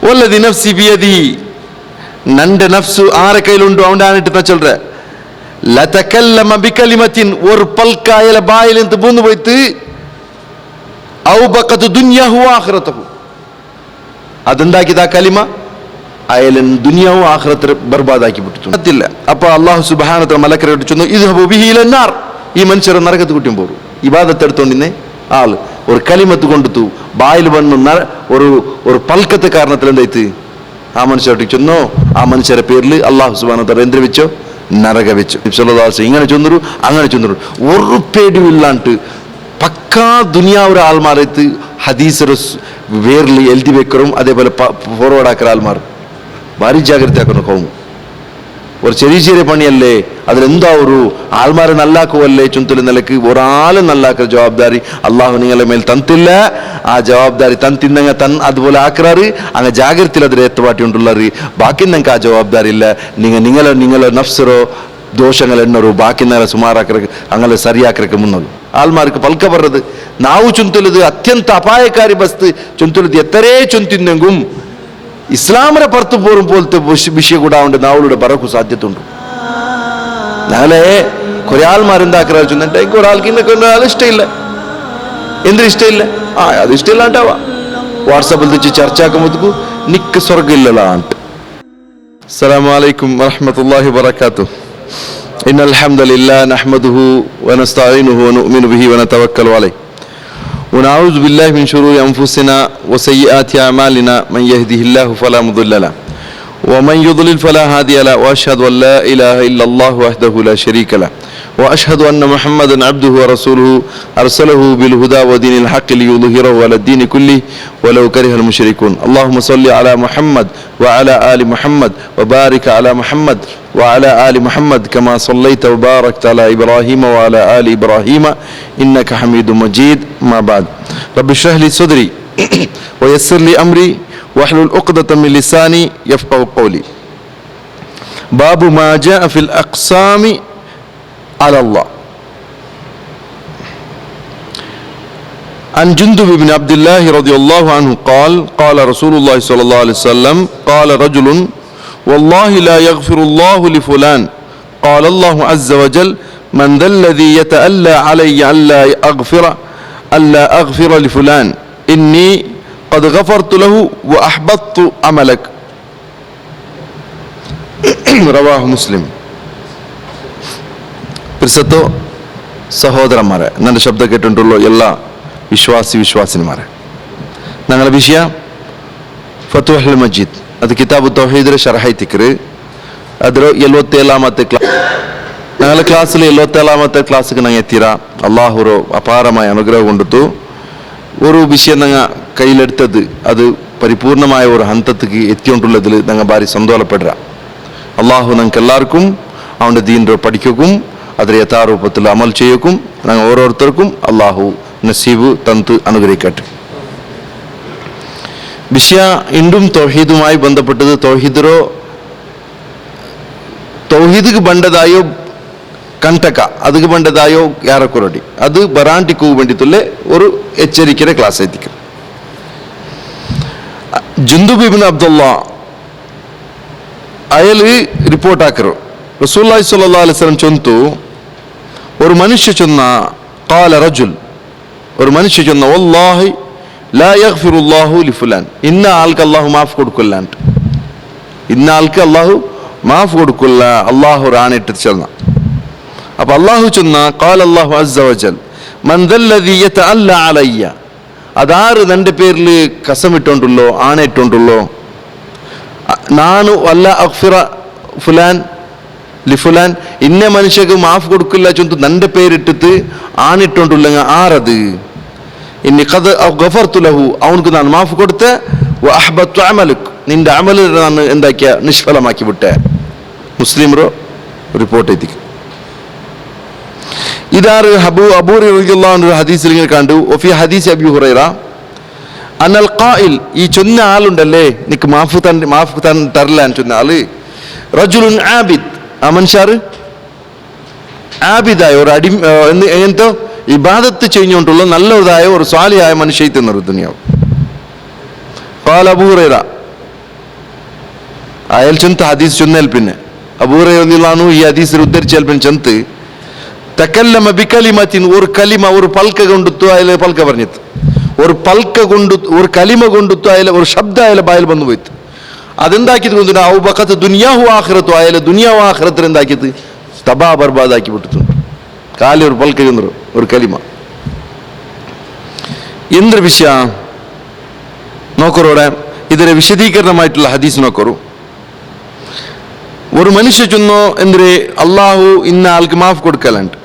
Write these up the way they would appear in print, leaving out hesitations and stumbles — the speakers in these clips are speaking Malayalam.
വല്ലദി നഫ്സി ബിയദി, നന്റെ നഫ്സു ആരെ കയ്യിലുണ്ടോ അവൻ്റെ ആണിട്ട് ചൊല്ற, ലതകല്ലമ ബികലിമത്തിൻ, ഒരു പൽക്കായല ബായിൽ നിന്ന് പൂന്നു പോയിട്ട്, ഔബഖതു ദുനിയഹു ആഖിറതഹു, അതുണ്ടാക്കിയത് ആ കലിമ അയലൻ ദുനിയാവും ആഖിറത്ത് ബർബാദാക്കി വിട്ടിട്ടില്ല. അപ്പൊ അല്ലാഹു സുബ്ഹാനഹു വ തആല മലക്കരോട് ചൊന്നു, ഇദ്ഹബു ബിഹി ഇലന്നാർ, ഈ മനുഷ്യരെ നരകത്ത് കൂട്ടിയും പോരും. ഇബാദത്ത് എടുത്തോണ്ടിന്നെ ആള് ഒരു കലിമത്ത് കൊണ്ടുത്തു ബായിൽ വന്നു ഒരു പൽക്കത്തെ കാരണത്തിൽ എന്തായിട്ട് ആ മനുഷ്യരോട്ട് ചെന്നോ, ആ മനുഷ്യരെ പേരിൽ അല്ലാഹു സുബ്ഹാനഹു വ തആല എന്ത് വെച്ചോ, നരക വെച്ചു. ഇങ്ങനെ ചൊന്നൊരു അങ്ങനെ ചൊന്നൊരു ഒരു പേടിയില്ലാണ്ട് പക്കാ ദുനിയാവൊരു ആൾമാരെത്ത് ഹദീസ് വേറിൽ എഴുതി വെക്കറും അതേപോലെ ഫോർവേഡ് ആക്കുന്ന ആൾമാർ ഭാരി ജാഗ്രത ആക്കുന്ന കൗമ്. ഒരു ചെറിയ ചെറിയ പണിയല്ലേ, അതിലെന്താ ഒരു ആൾമാരെ നല്ലാക്കുവല്ലേ ചുന്തല് നിലക്ക് ഒരാളും നല്ലാക്കുന്ന ജവാബ്ദാരി അള്ളാഹു നിങ്ങളെ മേൽ തന്നില്ല. ആ ജവാബ്ദാരി തന്നിന്നങ്ങ അതുപോലെ ആക്കാറ് അങ്ങ് ജാഗ്രതയിൽ അതിൽ ഏത്തുപാട്ടി ഉണ്ടുള്ളറ്. ബാക്കി നിങ്ങൾക്ക് ആ ജവാബ്ദാരി ഇല്ല. നിങ്ങളെ നഫ്സറോ ദോഷങ്ങൾ എണ്ണറോ ബാക്കി നേരെ സുമാറാക്കറക്ക് അങ്ങനെ സരിയാക്കറക്ക് മുന്നത് ആൾമാർക്ക് പൽക്ക പറഞ്ഞത് ನಾವು ಚುಂತುಲದು ಅತ್ಯಂತ ಅಪಾಯಕಾರಿ ಬಸ್ತು ಚುಂತುಲದು ಎತ್ತರೇ ಚುಂತಿಂದೆಂಗುಂ ಇಸ್ಲಾಮರ ಪರ್ತು ಪೋರುಂ ಪೋಲ್ತೆ ವಿಷಯ ಕೂಡ ಉಂಟು ನಾವುಳುടെ ಬರಕು ಸಾಧ್ಯತೆ ಉಂಟು. നാളെ കുറെ ആൾമാരെന്താക്കാ ചൊന്നിട്ട് എനിക്ക് ഒരാൾക്ക് ഇന്നൊരാൾ ഇഷ്ടമില്ല, എന്തിനും ഇഷ്ടമില്ല, അത് ഇഷ്ടമില്ലാണ്ടാവാ വാട്സാപ്പിൽ വെച്ച് ചർച്ചയാക്കുമ്പോഴത്തേക്കും നിക്ക് സ്വർഗ്ഗമില്ലാണ്ട്. അസ്സലാമു അലൈക്കും വറഹ്മത്തുള്ളാഹി വബറകാതുഹു. ഇന്നൽ ഹംദലില്ലാഹി നഹ്മദുഹു വനസ്തഈനുഹു വനുഅ്മിനു ബിഹി വനതവക്കലു അലൈഹി ونعوذ بالله من شرور أنفسنا وسيئات أعمالنا من يهده الله فلا مضل له ومن يضلل فلا هادي له وأشهد أن لا إله إلا الله وحده لا شريك له وأشهد أن محمدا عبده ورسوله أرسله بالهدى ودين الحق ليظهره على الدين كله ولو كره المشركون. اللهم صل على محمد وعلى آل محمد وبارك على محمد وعلى آل محمد كما صليت وباركت على إبراهيم وعلى آل إبراهيم إنك حميد مجيد. ما بعد رب اشرح لي صدري ويسر لي أمري واحلل عقدة من لساني يفقهوا قولي. باب ما جاء في الأقسام على الله. عن جندب بن عبد الله رضي الله عنه قال قال رسول الله صلى الله عليه وسلم قال رجل والله لا يغفر الله لفلان قال الله عز وجل من ذا الذي يتألى علي ألا أغفر لفلان إني قد غفرت له وأحبطت عملك. رواه مسلم. പ്രിസത്തോ സഹോദരന്മാരെ, ನನ್ನ ಶಬ್ದ കേട്ടിട്ടുള്ള എല്ലാ വിശ്വാസിനിമാരെ, ഞങ്ങളുടെ വിഷയ ഫതുഹുൽ മജീദ്, ಅದು ಕಿತಾಬು ತೌಹೀದ್ರ ಶರಹೈತಿಕ್ರಿ. ಅದರ 77ಾಮത്തെ ಕ್ಲಾಸ್, ഞങ്ങളുടെ ക്ലാസ്സിൽ 77ാമത്തെ ക്ലാസ്സിಗೆ ഞങ്ങൾ എത്തിയ അള്ളാഹുറോ അപാരമായ അനുഗ്രഹം കൊണ്ടിട്ടു ഒരു വിഷയം ഞങ്ങൾ കയ്യിലെടുത്തത് അത് പരിപൂർണമായ ഒരു ഹന്തത്തിക്ക് എത്തിക്കൊണ്ടുള്ളതിൽ ഞങ്ങൾ ഭാരി സന്തോഷപ്പെടുക. അള്ളാഹു ഞങ്ങൾക്ക് എല്ലാവർക്കും അവൻ്റെ ദീൻ പഠിക്കും ಅದರ ಯಥಾರೂಪത്തിൽ ಅಮಲ್ ചെയ്യക്കും ഞങ്ങൾ ഓരോരുത്തർക്കും അള്ളാഹു നസീബ് തന്ന് അനുഗ്രഹിക്കട്ടെ. വിഷയ ഇണ്ടും തൗഹീദുമായി ബന്ധപ്പെട്ടത് തൗഹീദിಗೆ ಬಂಡದಾಯೋ ಕಂಟಕ ಅದಕ್ಕೆ ಬಂಡದಾಯೋ ಯಾರಕೊರಡಿ ಅದು ಬರಾಂಟಿಗೂ ಬಂಡಿತುಲ್ಲೆ ഒരു ಎಚ್ಚರಿಕೆಯ ಕ್ಲಾಸ್ ಐತಿಕ. ಜುಂದುಬ್ ಇಬ್ನ್ ಅಬ್ದುಲ್ಲಾ ಅಯಲಿ ರಿಪೋರ್ಟ್ ಹಾಕರು റസൂലുള്ളാഹി സ്വല്ലല്ലാഹു അലൈഹി വസല്ലം ചൊന്നു ഒരു മനുഷ്യ ചൊന്ന ഖാല റജുൽ ഒരു മനുഷ്യ ചൊന്ന വല്ലാഹി ലാ യഗ്ഫിറുല്ലാഹു ലിഫുലാൻ ഇന്ന ആൾക്ക് അല്ലാഹു മാഫ് കൊടുക്കില്ല, ഇന്ന ആൾക്ക് അല്ലാഹു മാഫ് കൊടുക്കില്ല അല്ലാഹു റാണിട്ട് ചൊന്ന. അപ്പൊ അല്ലാഹു ചൊന്ന ഖാല അല്ലാഹു അസ്സ വജൽ മൻ ദല്ലദി യതഅല്ല അലയ്യ, അതാറ് നിന്റെ പേരിൽ കസമിട്ടുണ്ടല്ലോ ആണയിട്ടുണ്ടല്ലോ, നാനു അല്ല അഗ്ഫിറ ഫുലാൻ ലിഫുലാൻ ഇന്ന മനുഷ്യക്ക് മാഫ് കൊടുക്കില്ല ചൊന്ന് നിന്റെ പേരിട്ടിട്ട് ആണിട്ടുണ്ടുള്ള ആറത് ഇനി ഖദ് ഗഫർതു ലഹു അവനക്ക് ഞാൻ മാഫ് കൊടുത്ത് വഅഹ്ബത്തു അമലക് നിന്റെ അമൽ ഞാൻ എന്താക്കിയ നിഷ്ഫലമാക്കി വിട്ടെ. മുസ്ലിം റിപ്പോർട്ട് എത്തിക്കും. ഇതാറ് അബൂ റളിയല്ലാഹു അൻഹു ഹദീസിൽ ഇങ്ങനെ കണ്ടു. വഫി ഹദീസ് അബീ ഹുറൈറ അനൽ ഖായിൽ, ഈ ചൊന്ന ആളുണ്ടല്ലേ നിക്ക് മാഫ് തരല ചൊന്ന ആള് റജുലുൻ ആബിദ്, ആ മനുഷ്യർ ആബിദായ ഒരു എങ്ങനത്തെ ഇബാദത്ത് ചെയ്തുകൊണ്ടുള്ള നല്ലതായ ഒരു സ്വാലിഹായ മനുഷ്യത്തെ ദുനിയാവ്. ഖാല അബൂ ഹുറൈറ അയാൾ ചെന്ത് ഹദീസ് ചൊന്നേൽ പിന്നെ അബൂ ഹുറൈറ റളിയല്ലാഹു അൻഹു ഈ ഹദീസിൽ ഉദ്ധരിച്ചാൽ പിന്നെ ചെന്ത് തകല്ലമ ബികലിമത്തിൻ, ഒരു കലിമ, ഒരു പൽക്ക കൊണ്ടുത്തു അയാൾ പൽക്ക പറഞ്ഞിട്ട്, ഒരു പൽക്ക കൊണ്ടു, ഒരു കലിമ കൊണ്ടുത്തു അയാൾ ഒരു ശബ്ദ അയാൾ ബായിൽ വന്നു പോയിട്ട് അതെന്താക്കിയത് കൊണ്ടിട്ട് ഔ ബഖത്ത് ദുനിയാഹു ആഖിറത്തു, അയാൾ ദുനിയാവു ആഖിറത്തിൽ എന്താക്കിയത് തബാ ബർബാദാക്കി വിട്ടിട്ടുണ്ട്. കാലി ഒരു പൽക്ക ചെന്നു ഒരു കലിമ. എന്തൊരു വിഷയ നോക്കറോടെ ഇതിന്റെ വിശദീകരണമായിട്ടുള്ള ഹദീസ് നോക്കറു. ഒരു മനുഷ്യ ചൊന്നോ എന്തൊരു അള്ളാഹു ഇന്ന ആൾക്ക് മാഫ് കൊടുക്കലുണ്ട്.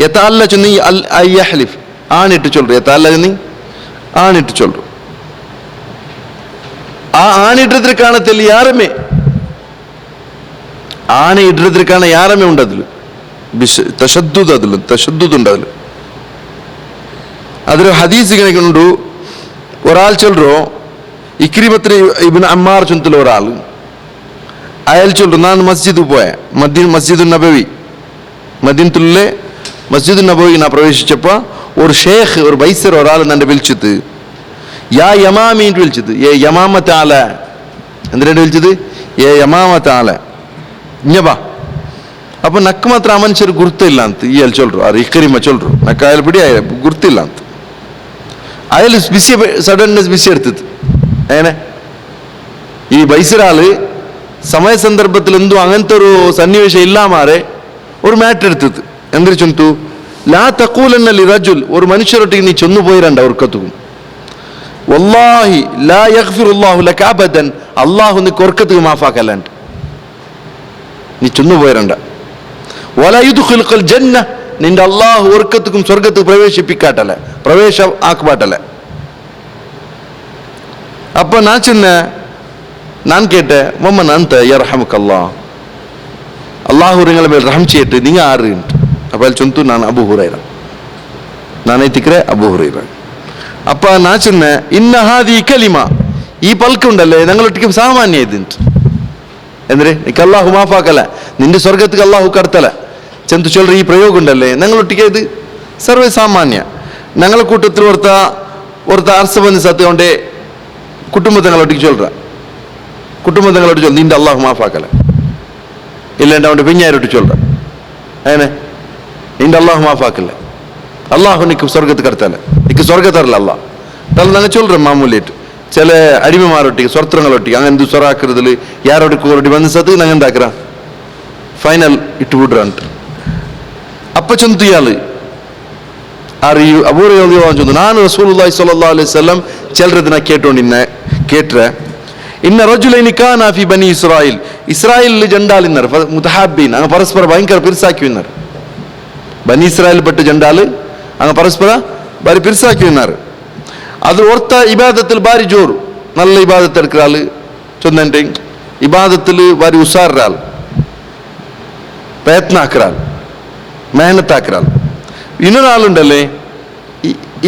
എത്താല്ല ചൊന്നി അയ്യഹ്ലിഫ് ആണിട്ട് ചൊല്ലു, എത്താല്ല ചൊന്നി ആണിട്ട് ചൊല്ലു. ആ ആണിട്ടതിற்கான தெளி யாருமே ആണി ഇടുന്നതിற்கான யாருமே ഉണ്ട് അതിൽ തശദ്ദുദ്, അതിൽ തശദ്ദുദ് ഉണ്ട്. അതിൽ ഹദീസ് ഇങ്ങനെ ഉണ്ട്. ഒരാൾ ചൊല്ലോ ഇക്രിമത്തിന് ഇബ്നു അമ്മാർ ചൊന്തല ഒരാൾ അയാൾ ചൊല്ലു ഞാൻ മസ്ജിദ് പോയ മസ്ജിദ് നബവി മദീനത്തുള്ള മസ്ജിദ് നബവി ഞാൻ പ്രവേശിച്ചപ്പോൾ ഒരു ഷേഖ് ഒരു ബൈസർ ഒരാൾ എന്നെ വിളിച്ചത് യാ യമാമി എന്ന് വിളിച്ചത്. ഏ യമാമത്ത് ആല എന്തിനാണ് വിളിച്ചത്? ഏ യമാമത്ത് ആല ഇഞ്ഞബാ. അപ്പൊ നക്ക് മാത്ര ആ മനുഷ്യർ ഗുർത്തില്ല ಅಂತ ഇയാൾ ചൊല്ലു, ആ ഇക്രിമ ചൊല്ലു നക്ക് അയാൾ പിടി ഗുർത്തില്ല ಅಂತ അയാൾ ബിസി സഡൻനെസ് ബിസി എടുത്തത്. അങ്ങനെ ഈ ബൈസറാള് സമയ സന്ദർഭത്തിൽ എന്തോ അങ്ങനത്തെ ഒരു സന്നിവേശം ഇല്ലാമാരെ ഒരു മാറ്റർ എടുത്തത്. എന്തിനു ചൊന്തു ലാ തഖൂലന്ന ലിറജുൽ, ഒരു മനുഷ്യരൊട്ടിಗೆ നീ ചൊന്നു പോയിരണ്ട ഒർക്കത്തും വല്ലാഹി ലാ യഗ്ഫിറുല്ലാഹു ലക അബദൻ, അല്ലാഹു നിനക്ക് ഒർക്കത്തും മാഫാക്കല്ലാണ്ട് നീ ചൊന്നു പോയിരണ്ട. വലാ യുദ്ഖിലുൽ ജന്ന, നിന്റെ അല്ലാഹു ഒർക്കത്തും സ്വർഗ്ഗത്തിൽ പ്രവേശിപ്പിക്കാട്ടല്ല, പ്രവേശം ആക്കപാട്ടല്ല. அப்போ நான் கேட்டேன் மம்மன் அந்த யர்ஹமுக்கல்லா, அல்லாஹ் உங்களை மேல் ரஹம் செய்யட்டு, நீங்கள் ஆறுன்ட்டு. அப்போ சொந்து நான் அபூ ஹுரைரா, நான் எத்திக்கிறேன் அபூ ஹுரைரா. அப்போ நான் சொன்னேன் இன்னஹாதி கலிமா, ഈ പൽക്കുണ്ടല്ലേ ഞങ്ങളൊട്ടിക്ക് സാമാന്യ ഇതുണ്ട് എന്തിന് എനിക്ക് അള്ളാഹു മാഫാക്കല, നിന്റെ സ്വർഗത്തേക്ക് അള്ളാഹു കടത്തല ചെന്തു ചൊല്ലി ഈ പ്രയോഗം ഉണ്ടല്ലേ ഞങ്ങളൊട്ടിക്ക് ഇത് സർവേ സാമാന്യ. ഞങ്ങളെ കൂട്ടത്തിൽ ഒരുത്ത അർസബന്ധ സത്യമുണ്ടേ കുടുംബത്തങ്ങളൊട്ടിക്ക് ചൊല്ലുക, കുടുംബത്തങ്ങളോട്ട് ചൊല്ലു നിന്റെ അള്ളാഹു മാഫാക്കല, ഇല്ലാണ്ട് അവൻ്റെ പിഞ്ഞാരോട്ട് ചൊല്ലുക അങ്ങനെ നിന്റെ അള്ളാഹു മാഫാക്കല്ല, അള്ളാഹു നിക്ക് സ്വർഗത്ത് കടത്തല, നിക്ക് സ്വർഗത്തറല്ല അള്ളാഹ് തല ഞങ്ങൾ ചൊല്ലുற മാമൂലിയായിട്ട്. ചില അടിമമാരൊട്ടിക്ക് സ്വത്രങ്ങളൊട്ടിക്ക് അങ്ങനെ സ്വറാക്കുന്നതിൽ യാരോട്ടിക്ക് ಬಂದ ಸತ್ ನಂಗೆ ಎಂದಾಕ್ರ ಫೈನಲ್ ಇಟ್ಟು ಬಿಡ್ರಂತ. ಅಪ್ಪ ಚಂತು ಇಯಾಳು അറിയൂ അബൂഹുറൈറ റളിയല്ലാഹു അൻഹു ഞാൻ റസൂലുള്ളാഹി സ്വല്ലല്ലാഹു അലൈഹി വസല്ലം ചിലരതിന കേട്ട ഇന്ന റജുലൈനി കാന ഫി ബനി ഇസ്രായേൽ, ഇസ്രായേലിൽ ജണ്ടാലിന്നർ മുതഹാബീൻ അങ്ങ് പരസ്പര ഭയങ്കര പിർസാക്കി വിന്നർ. ബനി ഇസ്രായേൽ പെട്ട് ജണ്ടാല് അങ്ങ് പരസ്പര ബാരി പിർസാക്കി വിന്നർ. അത് ഓർത്ത ഇബാദത്തിൽ ബാരി ജോറ് നല്ല ഇബാദത്ത് എടുക്കുന്ന ആള് ചൊന്നെ ഇബാദത്തിൽ ബാരി ഉസാറുടെ ആൾ, പ്രയത്നാക്കുന്ന ആൾ, മെഹനത്താക്കുന്ന ആൾ. ഇന്നൊരാളുണ്ടല്ലേ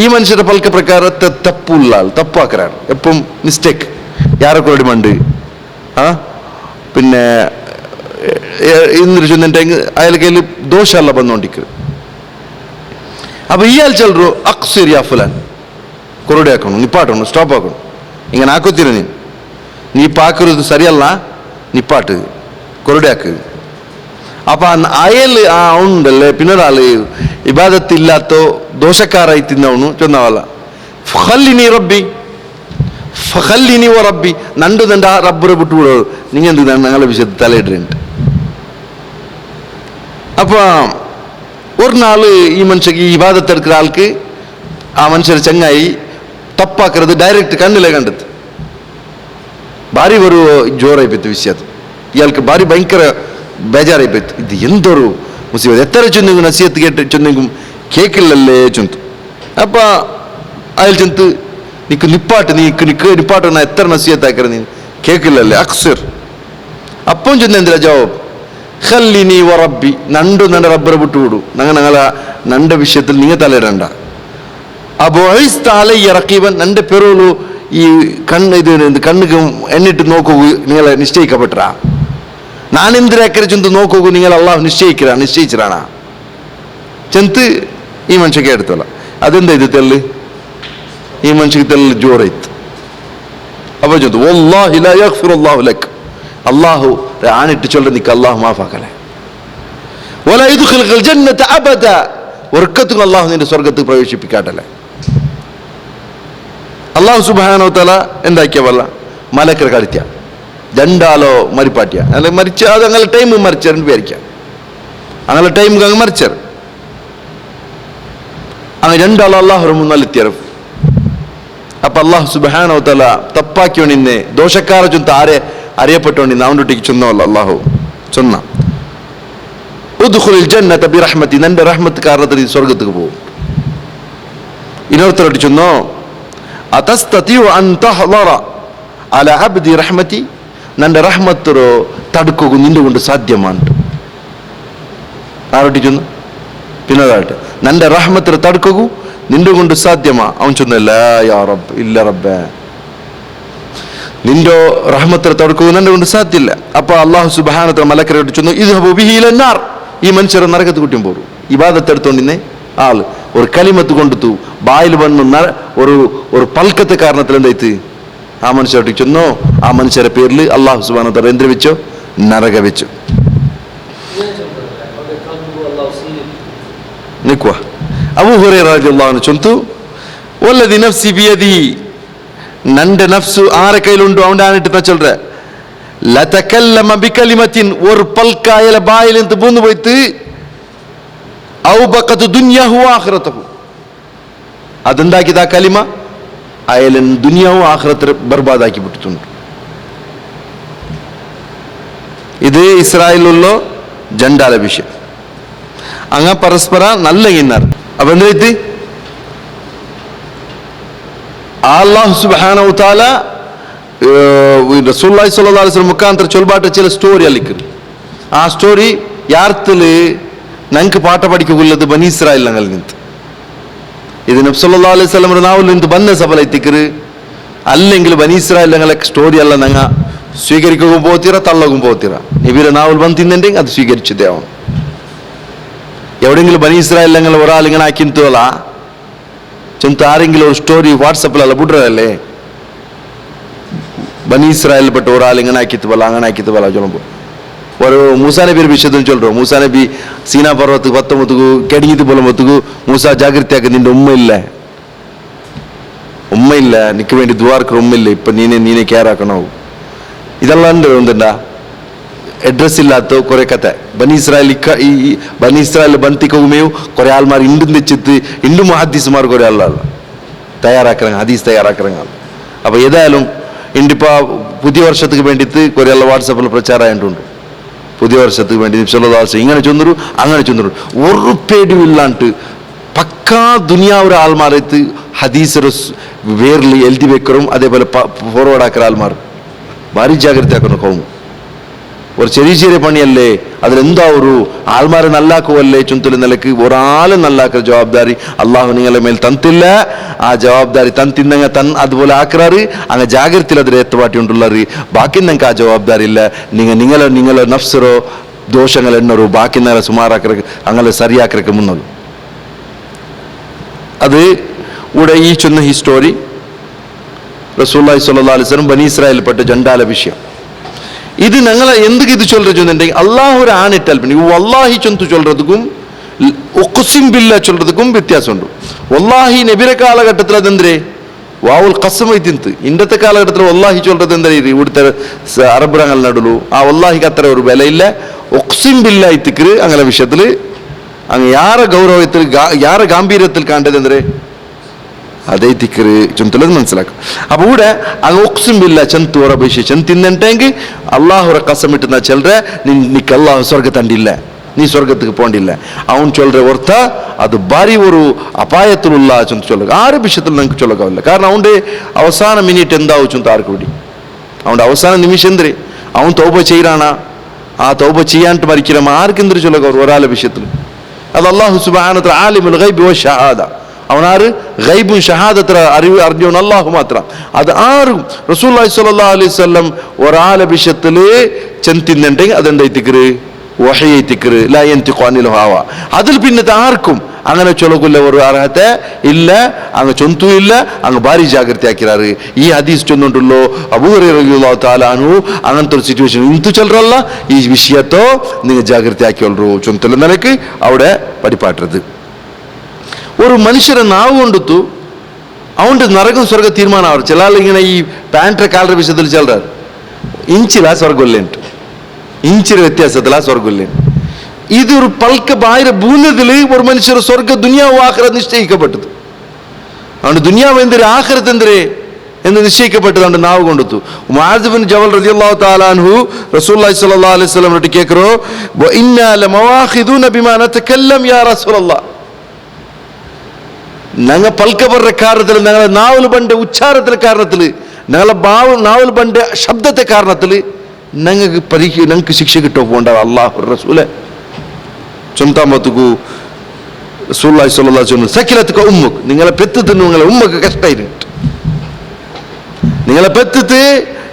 ഈ മനുഷ്യരുടെ പൽക്ക പ്രകാരത്തെ തപ്പുള്ള ആൾ, തപ്പാക്കറാണ് എപ്പം മിസ്റ്റേക്ക് യാരൊക്കെ മണ്ട് ആ പിന്നെ ഇന്നൊരു ചൊന്നിട്ടെങ്കിൽ അയാൾ കയ്യിൽ ദോഷമല്ല വന്നുകൊണ്ടിരിക്കുക. അപ്പൊ ഇയാൾ ചെല്ലു അക്സരി അഫുലാൻ കൊറോടെ ಹಾಕೋಣ ನಿಪ್ಪಾಟೋಣ ಸ್ಟಾಪ್ ಹಾಕೋಣ ಹಿಂಗೆ ಹಾಕೋತೀರ ನೀ ಪಾಕಿರೋದು ಸರಿಯಲ್ಲ ನಿಪ್ಪಾಟು ಕೊರಡೆ ಹಾಕು. അപ്പൊ അയല് ആ ഉണ്ടല്ലേ പിന്നൊരാള് ഇബാദത്തില്ലാത്തോ ദോഷക്കാരായി തിന്നവണു ചൊന്നവല്ല ഫഖല്ലിനി റബ്ബി ഫഖല്ലിനി വ റബ്ബി, നണ്ട് നണ്ട റബ്ബറെ വിട്ടുവിടോ നിങ്ങൾ എന്ത് ഞങ്ങളെ വിഷയത്തിൽ തലയിടുന്നുണ്ട്. അപ്പൊ ഒരു നാള് ഈ മനുഷ്യക്ക് ഈ ഇബാദത്ത് എടുക്കുന്ന ആൾക്ക് ആ മനുഷ്യർ ചങ്ങായി തപ്പാക്കുന്നത് ഡയറക്റ്റ് കണ്ണിലെ കണ്ടത് ഭാരി ഒരു ജോറായിപ്പോಯ್ತು വിഷയത്. ഇയാൾക്ക് ഭാരി ഭയങ്കര ಬೇಜಾರಾಯ್ತು, ಇದು ಎಂದರು ಮುಸೀಬತ್ ಎತ್ತರ ಚೊಂದಿಗೂ ನಸೀಹತ್ ಕೇട്ട് ಚೊಂದಿಗೂ ಕೇಕಿಲ್ಲಲ್ಲೇ ಚೊಂತು. ಅಪ್ಪ ಅಯ್ಯಲ್ ಚೊಂತು ನಿಕ್ಕು ನಿಪ್ಪಾಟು ನಿಪ್ಪಾಟು ನಾ ಎತ್ತರ ನಸೀಹತ್ ಹಾಕಿರ ನೀನು ಕೇಕಿಲ್ಲಲ್ಲೇ ಅಕ್ಸರ್. അപ്പം ചൊന്നെന്തിരാ ജവാബ് ഖല്ലിനി വ റബ്ബി, നണ്ടു നണ്ട റബ്ബറെ വിട്ടുവിടൂ, ഞങ്ങള നണ്ട വിഷയത്തിൽ നിങ്ങൾ തലയിടണ്ട. അപ്പോൾ റഖീബൻ, നന്റെ പെറുള്ളൂ ഈ കണ്ണുക്ക് എന്നിട്ട് നോക്കൂ നിങ്ങളെ നിശ്ചയിക്കപ്പെട്ട നാനെന്തിരക്കരെ ചെന്ത് നോക്കൂ നിങ്ങൾ അള്ളാഹു നിശ്ചയിച്ചിറാണ ചെന്ത് ഈ മനുഷ്യക്ക് എടുത്തോളാം. അതെന്താ ഇത് തെല്ല് ഈ മനുഷ്യക്ക് തെല്ല് ജോറായിത്ത്. അപ്പൊ ചെന്തു വല്ലാഹി ലാ യഗ്ഫിറുല്ലാഹു ലക്, അള്ളാഹു ആണിട്ട് ചൊല്ല നിക്ക് അള്ളാഹു മാഫാക്കലേ വല യുദ്ഖിലുൽ ജന്നത അബദ വർക്കത്തും അള്ളാഹു നിന്റെ സ്വർഗത്തിൽ പ്രവേശിപ്പിക്കാട്ടല്ലേ. അള്ളാഹു സുബ്ഹാനഹു വ തആല എന്താക്കിയ വല്ല മലക്കര കളിച്ച രണ്ടാളോ മരിപ്പാട്ടിയ അല്ല മരിച്ച അത് അങ്ങനെ ടൈം മരിച്ചു വിചാരിക്കാം അങ്ങനെ ടൈം അങ്ങ് മരിച്ചർ അങ്ങ് രണ്ടാളോ അള്ളാഹു മുന്നല്ലെത്തിയർ. അപ്പൊ അള്ളാഹു സുബ്ഹാനഹു വ തആല തപ്പാക്കിയോണിന്നെ ദോഷക്കാര ചൊന്ത ആരെ അറിയപ്പെട്ടോണ്ടിന്ന് അവനൊട്ടിക്ക് ചൊന്നല്ല അള്ളാഹു ചൊന്ന ഉദ്ഖുലുൽ ജന്നത ബിറഹ്മതി നിന്റെ റഹ്മത്ത് കാരണത്തിൽ സ്വർഗത്തേക്ക് പോകും. ഇനോർത്തോട്ട് ചൊന്നോ അതസ്തതിഉ അൻ തഹ്ളറ അലാ അബ്ദി റഹ്മതി നിന്റെ റഹ്മത്തോ തടുക്കുക നിന്റെ കൊണ്ട് സാധ്യമാണ്. ആരോട്ടി ചൊന്നു പിന്നതായിട്ട് നിന്റെ റഹ്മത്ത് തടുക്കുക നിന്റെ കൊണ്ട് സാധ്യമാ. അവൻ ചൊന്നല്ല യാ റബ്ബ് ഇല്ല റബ്ബേ നിന്റെ റഹ്മത്ത് തടുക്കുക നിന്റെ കൊണ്ട് സാധ്യമില്ല. അപ്പൊ അള്ളാഹു സുബ്ഹാനഹു വ തആല മലക്കരോട് ചൊന്നു ഇദ്ഹബു ബിഹി ഇലന്നാർ ഈ മനുഷ്യരെ നരകത്ത് കുട്ടിയും പോരും. ഇബാദത്ത് എടുത്തോണ്ടിന്നെ ആള് ഒരു കലിമത്ത് കൊണ്ടുത്തു ബായിൽ വന്ന് ഒരു പൽക്കത്തെ കാരണത്തിൽ എന്തായിട്ട് ആ മനുഷ്യരോട്ട് ചെന്നോ ആ മനുഷ്യരുടെ പേരിൽ അള്ളാഹു സുബ്ഹാനഹു വ തആല എന്ത് വെച്ചോ നരക വെച്ചു. നിക്കുവാ അബൂ ഹുറൈറ റളിയല്ലാഹു അൻഹു ചൊന്തു വല്ലദി നഫ്സി ബിയദിഹി നന്റെ നഫ്സു ആരെ കയ്യിലുണ്ടോ അവൻ്റെ ആണിട്ട് ചൊല്ற ലതകല്ലമ ബികലിമത്തിൻ ഒരു പൽക്കായല ബായിൽ നിന്ന് പോന്നു പോയിട്ട് ഔബഖതു ദുനിയഹു ആഖിറതഹു അതുണ്ടാക്കിയത് ആ കലിമ അയലൻ ദുനിയാവും ആഖിറത്ത് ബർബാദാക്കി വിട്ടിട്ടുണ്ട്. ഇത് ഇസ്രായേലിലുള്ള ജണ്ടാല വിഷയം അങ്ങ പരസ്പര നല്ല ഇന്നാർ. അപ്പൊ എന്തായിട്ട് അല്ലാഹു സുബ്ഹാനഹു വ തആല റസൂലുള്ളാഹി സ്വല്ലല്ലാഹു അലൈഹി വസല്ലം മുഖാന്തര ചൊൽബാട്ട ചില സ്റ്റോറി അലിക്കുന്നു. ആ സ്റ്റോറി യാർത്തില് ഞങ്ങൾക്ക് പാട്ട പഠിക്കുള്ളത് ബനി ഇസ്രായേൽ ഞങ്ങൾ നിന്ത് ഇത് നബി സല്ലല്ലാഹു അലൈഹി വസല്ലം നാവിൽ നിന്ന് ಬಂದ സബല എത്തിക്കറ് അല്ലെങ്കിൽ ബനി ഇസ്രായേൽ ഞങ്ങളെ സ്റ്റോറി അല്ല ഞങ്ങ സ്വീകരിക്കുകയും പോത്തിറ തള്ളകും പോത്തിറ നിബിയുടെ നാവിൽ വന്ന് തിന്നെങ്കിൽ അത് സ്വീകരിച്ചതേ ആവും. എവിടെയെങ്കിലും ബനി ഇസ്രായേൽ ഞങ്ങൾ ഒരാൾ ഇങ്ങനെ ആക്കിന്തോല ചെന്ത് ആരെങ്കിലും ഒരു സ്റ്റോറി വാട്സപ്പിലല്ല ಬಿಡ್ರല്ലേ ബനി ഇസ്രായേൽപ്പെട്ട ഒരാൾ ഇങ്ങനെ ആക്കിത്ത് പോലെ അങ്ങനെ ആക്കിത്ത് പോലെ ചൊല്ലുമ്പോൾ ഒരു മൂസാ നബിയുടെ വിഷയത്തിൽ ചൊല്ലുറോ മൂസാ നബി സീനാ പർവ്വതക്ക് 19 ಕೆಡಿಗಿದ್ದು ಬೋಲಮತ್ತುಗು മൂസാ ಜಾಗೃತಿಯಾಗಿ ನಿಂದ ഉമ്മ ഇല്ല നിക്ക് വേണ്ടി ദ്വാർക്കർ ഉമ്മില്ല ഇപ്പൊ നീനെ കെയർ ആക്കണോ ഇതെല്ലാം ಒಂದಲ್ಲ ಅಡ್ರೆಸ್ ಇല്ലാത്ത കുറെ കഥ ബനി ഇസ്രായേൽ ബന്തിക്കവുമേയും കുറെ ആൾമാർ ഇണ്ടും തെച്ചിത്ത് ഇണ്ടും ഹദീസുമാർ കുറെ ആളാണ് തയ്യാറാക്കറങ്ങ ഹദീസ് തയ്യാറാക്കറങ്ങ. അപ്പൊ ഏതായാലും ഇണ്ടിപ്പോ പുതിയ വർഷத்துக்கு വേണ്ടിയിട്ട് കുറെ ആൾ വാട്സാപ്പിൽ പ്രചാരമായിട്ടുണ്ട്. പുതിയ വർഷத்துக்கு വേണ്ടി ഇങ്ങനെ ചൊന്നൊരു അങ്ങനെ ചൊന്നൊരു ഒരു പേടിയും ഇല്ലാണ്ട് പക്കാ ദുനിയാവൊരു ആൾമാരെത്ത് ഹദീസ് വേറിൽ എഴുതി വെക്കറും അതേപോലെ ഫോർവേഡ് ആക്കുന്ന ആൾമാർ ഭാരി ജാഗ്രത ആക്കുന്ന കൗമു ഒരു ചെറിയ ചെറിയ പണിയല്ലേ അതിലെന്താ ഒരു ആൾമാരെ നല്ലാക്കുവല്ലേ ചുന്തല് നിലക്ക് ഒരാള് നല്ലാക്കുന്ന ജവാബ്ദാരി അള്ളാഹു നിങ്ങളെ മേൽ തന്നില്ല. ആ ജവാബ്ദാരി തന്നിന്നങ്ങ അതുപോലെ ആക്കാറ് അങ്ങ് ജാഗ്രതയിൽ അതിൽ എത്തുപാട്ടിയുണ്ടുള്ളറ് ബാക്കി നിങ്ങൾക്ക് ആ ജവാബ്ദാരി ഇല്ല. നിങ്ങളെ നഫ്സറോ ദോഷങ്ങൾ എണ്ണറോ ബാക്കി നേരെ സുമാറാക്കറക്ക് അങ്ങനെ സരിയാക്കറക്ക് മുന്നത് അത് ഇവിടെ ഈ ചൊന്ന ഈ സ്റ്റോറി റസൂലുള്ളാഹി സ്വല്ലല്ലാഹു അലൈഹി വസല്ലം ബനി ഇസ്രായേൽപ്പെട്ട ജണ്ടാല വിഷയം. ഇത് ഞങ്ങളെ എന്തൊക്കെ ഇത് ചൊല്ലുണ്ടെങ്കിൽ അള്ളാഹു ഒരു ആണിട്ടാൽ പിന്നെ വല്ലാഹി ചൊന്തു ചൊല്ലുறதுக்கும் ഉഖ്സിം ബില്ലാ ചൊല്ലുறதுக்கும் വ്യത്യാസമുണ്ട്. വല്ലാഹി നബിയുടെ കാലഘട്ടത്തിൽ അതെന്തേ വാവുൽ ഖസം ഇത്തിന്ത് ഇന്നത്തെ കാലഘട്ടത്തിൽ വല്ലാഹി ചൊല്ലുறது എന്താ ഇവിടുത്തെ അറബിറങ്ങൾ നടുലു ആ വല്ലാഹിക്ക് അത്ര ഒരു വിലയില്ല. ഉഖ്സിം ബില്ലാ ഇത്തിക്കറ് അങ്ങനെ വിഷയത്തിൽ അങ്ങ് യാറെ ഗൗരവത്തിൽ യാറെ ഗാംഭീര്യത്തിൽ കാണേണ്ടത് എന്തേ അതേ തിക്കറ് ചൊന്തലത് മനസ്സിലാക്കും. അപ്പൊ ഇവിടെ അങ്ങ് ഉഖ്സിം ബില്ലാ ചന്തു ഉറബേശി ചന്തിന്നെങ്കിൽ അള്ളാഹുര കസം ഇട്ടുന്ന ചെല്ലറെ നിനക്ക് അള്ളാഹു സ്വർഗത്തണ്ടില്ല നീ സ്വർഗத்துக்கு പോണ്ടില്ല അവൻ ചൊല്ലற ഓർത്ത അത് ഭാരി ഒരു അപായത്തിലുള്ള ചൊന്തു ചൊല്ലുക ആറ് വിഷയത്തിൽ നമുക്ക് ചൊല്ലക്കാവില്ല. കാരണം അവൻ്റെ അവസാന മിനിറ്റ് എന്താവും ചൊന്ത ആർക്ക് വേണ്ടി അവൻ്റെ അവസാന നിമിഷം എന്തേ അവൻ തൗബ ചെയ്യറാണ് ആ തൗബ ചെയ്യാണ്ട് മരിക്കണം ആർക്കെന്തൊരു ചൊല്ലക ഒരാളെ വിഷയത്തിൽ അത് അള്ളാഹു സുബ്ഹാനഹു വ തആല ആലിമുൽ ഗൈബി വ ഷഹാദ അവനാറ് ഗൈബും ഷഹാദത്ര അറിഞ്ഞവൻ അള്ളാഹു മാത്രം. അത് ആരും റസൂലുള്ളാഹി സ്വല്ലല്ലാഹു അലൈഹി വസല്ലം ഒരാളെ വിഷയത്തില് ചെന്തിന്നുണ്ടെങ്കിൽ അതെന്തായിത്തിക്കറ് വഹയ്യത്തിക്കറ് ലാ യന്തിഖു അനിൽ ഹവ അതിൽ പിന്നത്തെ ആർക്കും അങ്ങനെ ചൊല്ലക്കുള്ള ഒരു അർഹತೆ ഇല്ല, അങ്ങ് ചൊന്തു ഇല്ല, അങ്ങ് ഭാരി ജാഗ്രത ആക്കിറാറ്. ഈ ഹദീസ് ചൊന്നുണ്ടല്ലോ അബൂ ഹുറൈറ റളിയല്ലാഹു തആല അൻഹു അങ്ങനത്തെ ഒരു സിറ്റുവേഷൻ ഇന്തു ചൊല്ലറല്ല, ഈ വിഷയത്തോ നിങ്ങൾ ജാഗ്രത ആക്കിയോളൂ ചൊന്തല്ല നിലക്ക് അവിടെ പടിപ്പാട്ടത്. ഒരു മനുഷ്യരെ നാവ് കൊണ്ടുത്തു അവൻ്റെ നരകം സ്വർഗ തീരുമാനമാവും. ചില ഇങ്ങനെ ഈ പാൻട്ര കാലറ വിഷയത്തിൽ ചിലർ ഇഞ്ചിലാ സ്വർഗമില്ലേണ്ട്, ഇഞ്ചിന്റെ വ്യത്യാസത്തിലാ സ്വർഗമില്ലേണ്ട്. ഇതൊരു പൽക്ക ബായിര ഭൂന്നതിൽ ഒരു മനുഷ്യർ സ്വർഗ ദുനിയാവ് ആഖിറത്ത് നിശ്ചയിക്കപ്പെട്ടത്. അതുകൊണ്ട് ദുനിയാവ് എന്തിരെ ആഖിറത്ത് എന്തിരെ എന്ന് നിശ്ചയിക്കപ്പെട്ടതുകൊണ്ട് നാവ് കൊണ്ടുത്തു. മുആദ് ബിൻ ജബൽ റളിയല്ലാഹു തആല അൻഹു റസൂലുള്ളാഹി സ്വല്ലല്ലാഹു അലൈഹി വസല്ലം റട്ടി കേക്കറോ വ ഇന്നാ ലമവാഖിദൂന ബിമാ നതകല്ലം യാ റസൂലല്ലാഹ്. ഞങ്ങ പൽക്കബറുടെ കാരണത്തിൽ, ഞങ്ങളെ നാവൽ ബണ്ട് ഉച്ചാരത്തിലെ കാരണത്തിൽ, ഞങ്ങളെ നാവൽ ബണ്ട് ശബ്ദത്തെ കാരണത്തിൽ ഞങ്ങൾക്ക് ശിക്ഷ കിട്ടോ പോകണ്ട. അല്ലാഹു റസൂലെ ചൊന്താമത്തുക്കു റസൂലുള്ളാഹി സ്വല്ലല്ലാഹു അലൈഹി വസല്ലം സക്കിലത്തുക ഉമ്മുക്ക്, നിങ്ങളെ പെത്തിട്ട് നിങ്ങളെ ഉമ്മക്ക് കഷ്ടായിട്ട്, നിങ്ങളെ പെത്തിട്ട്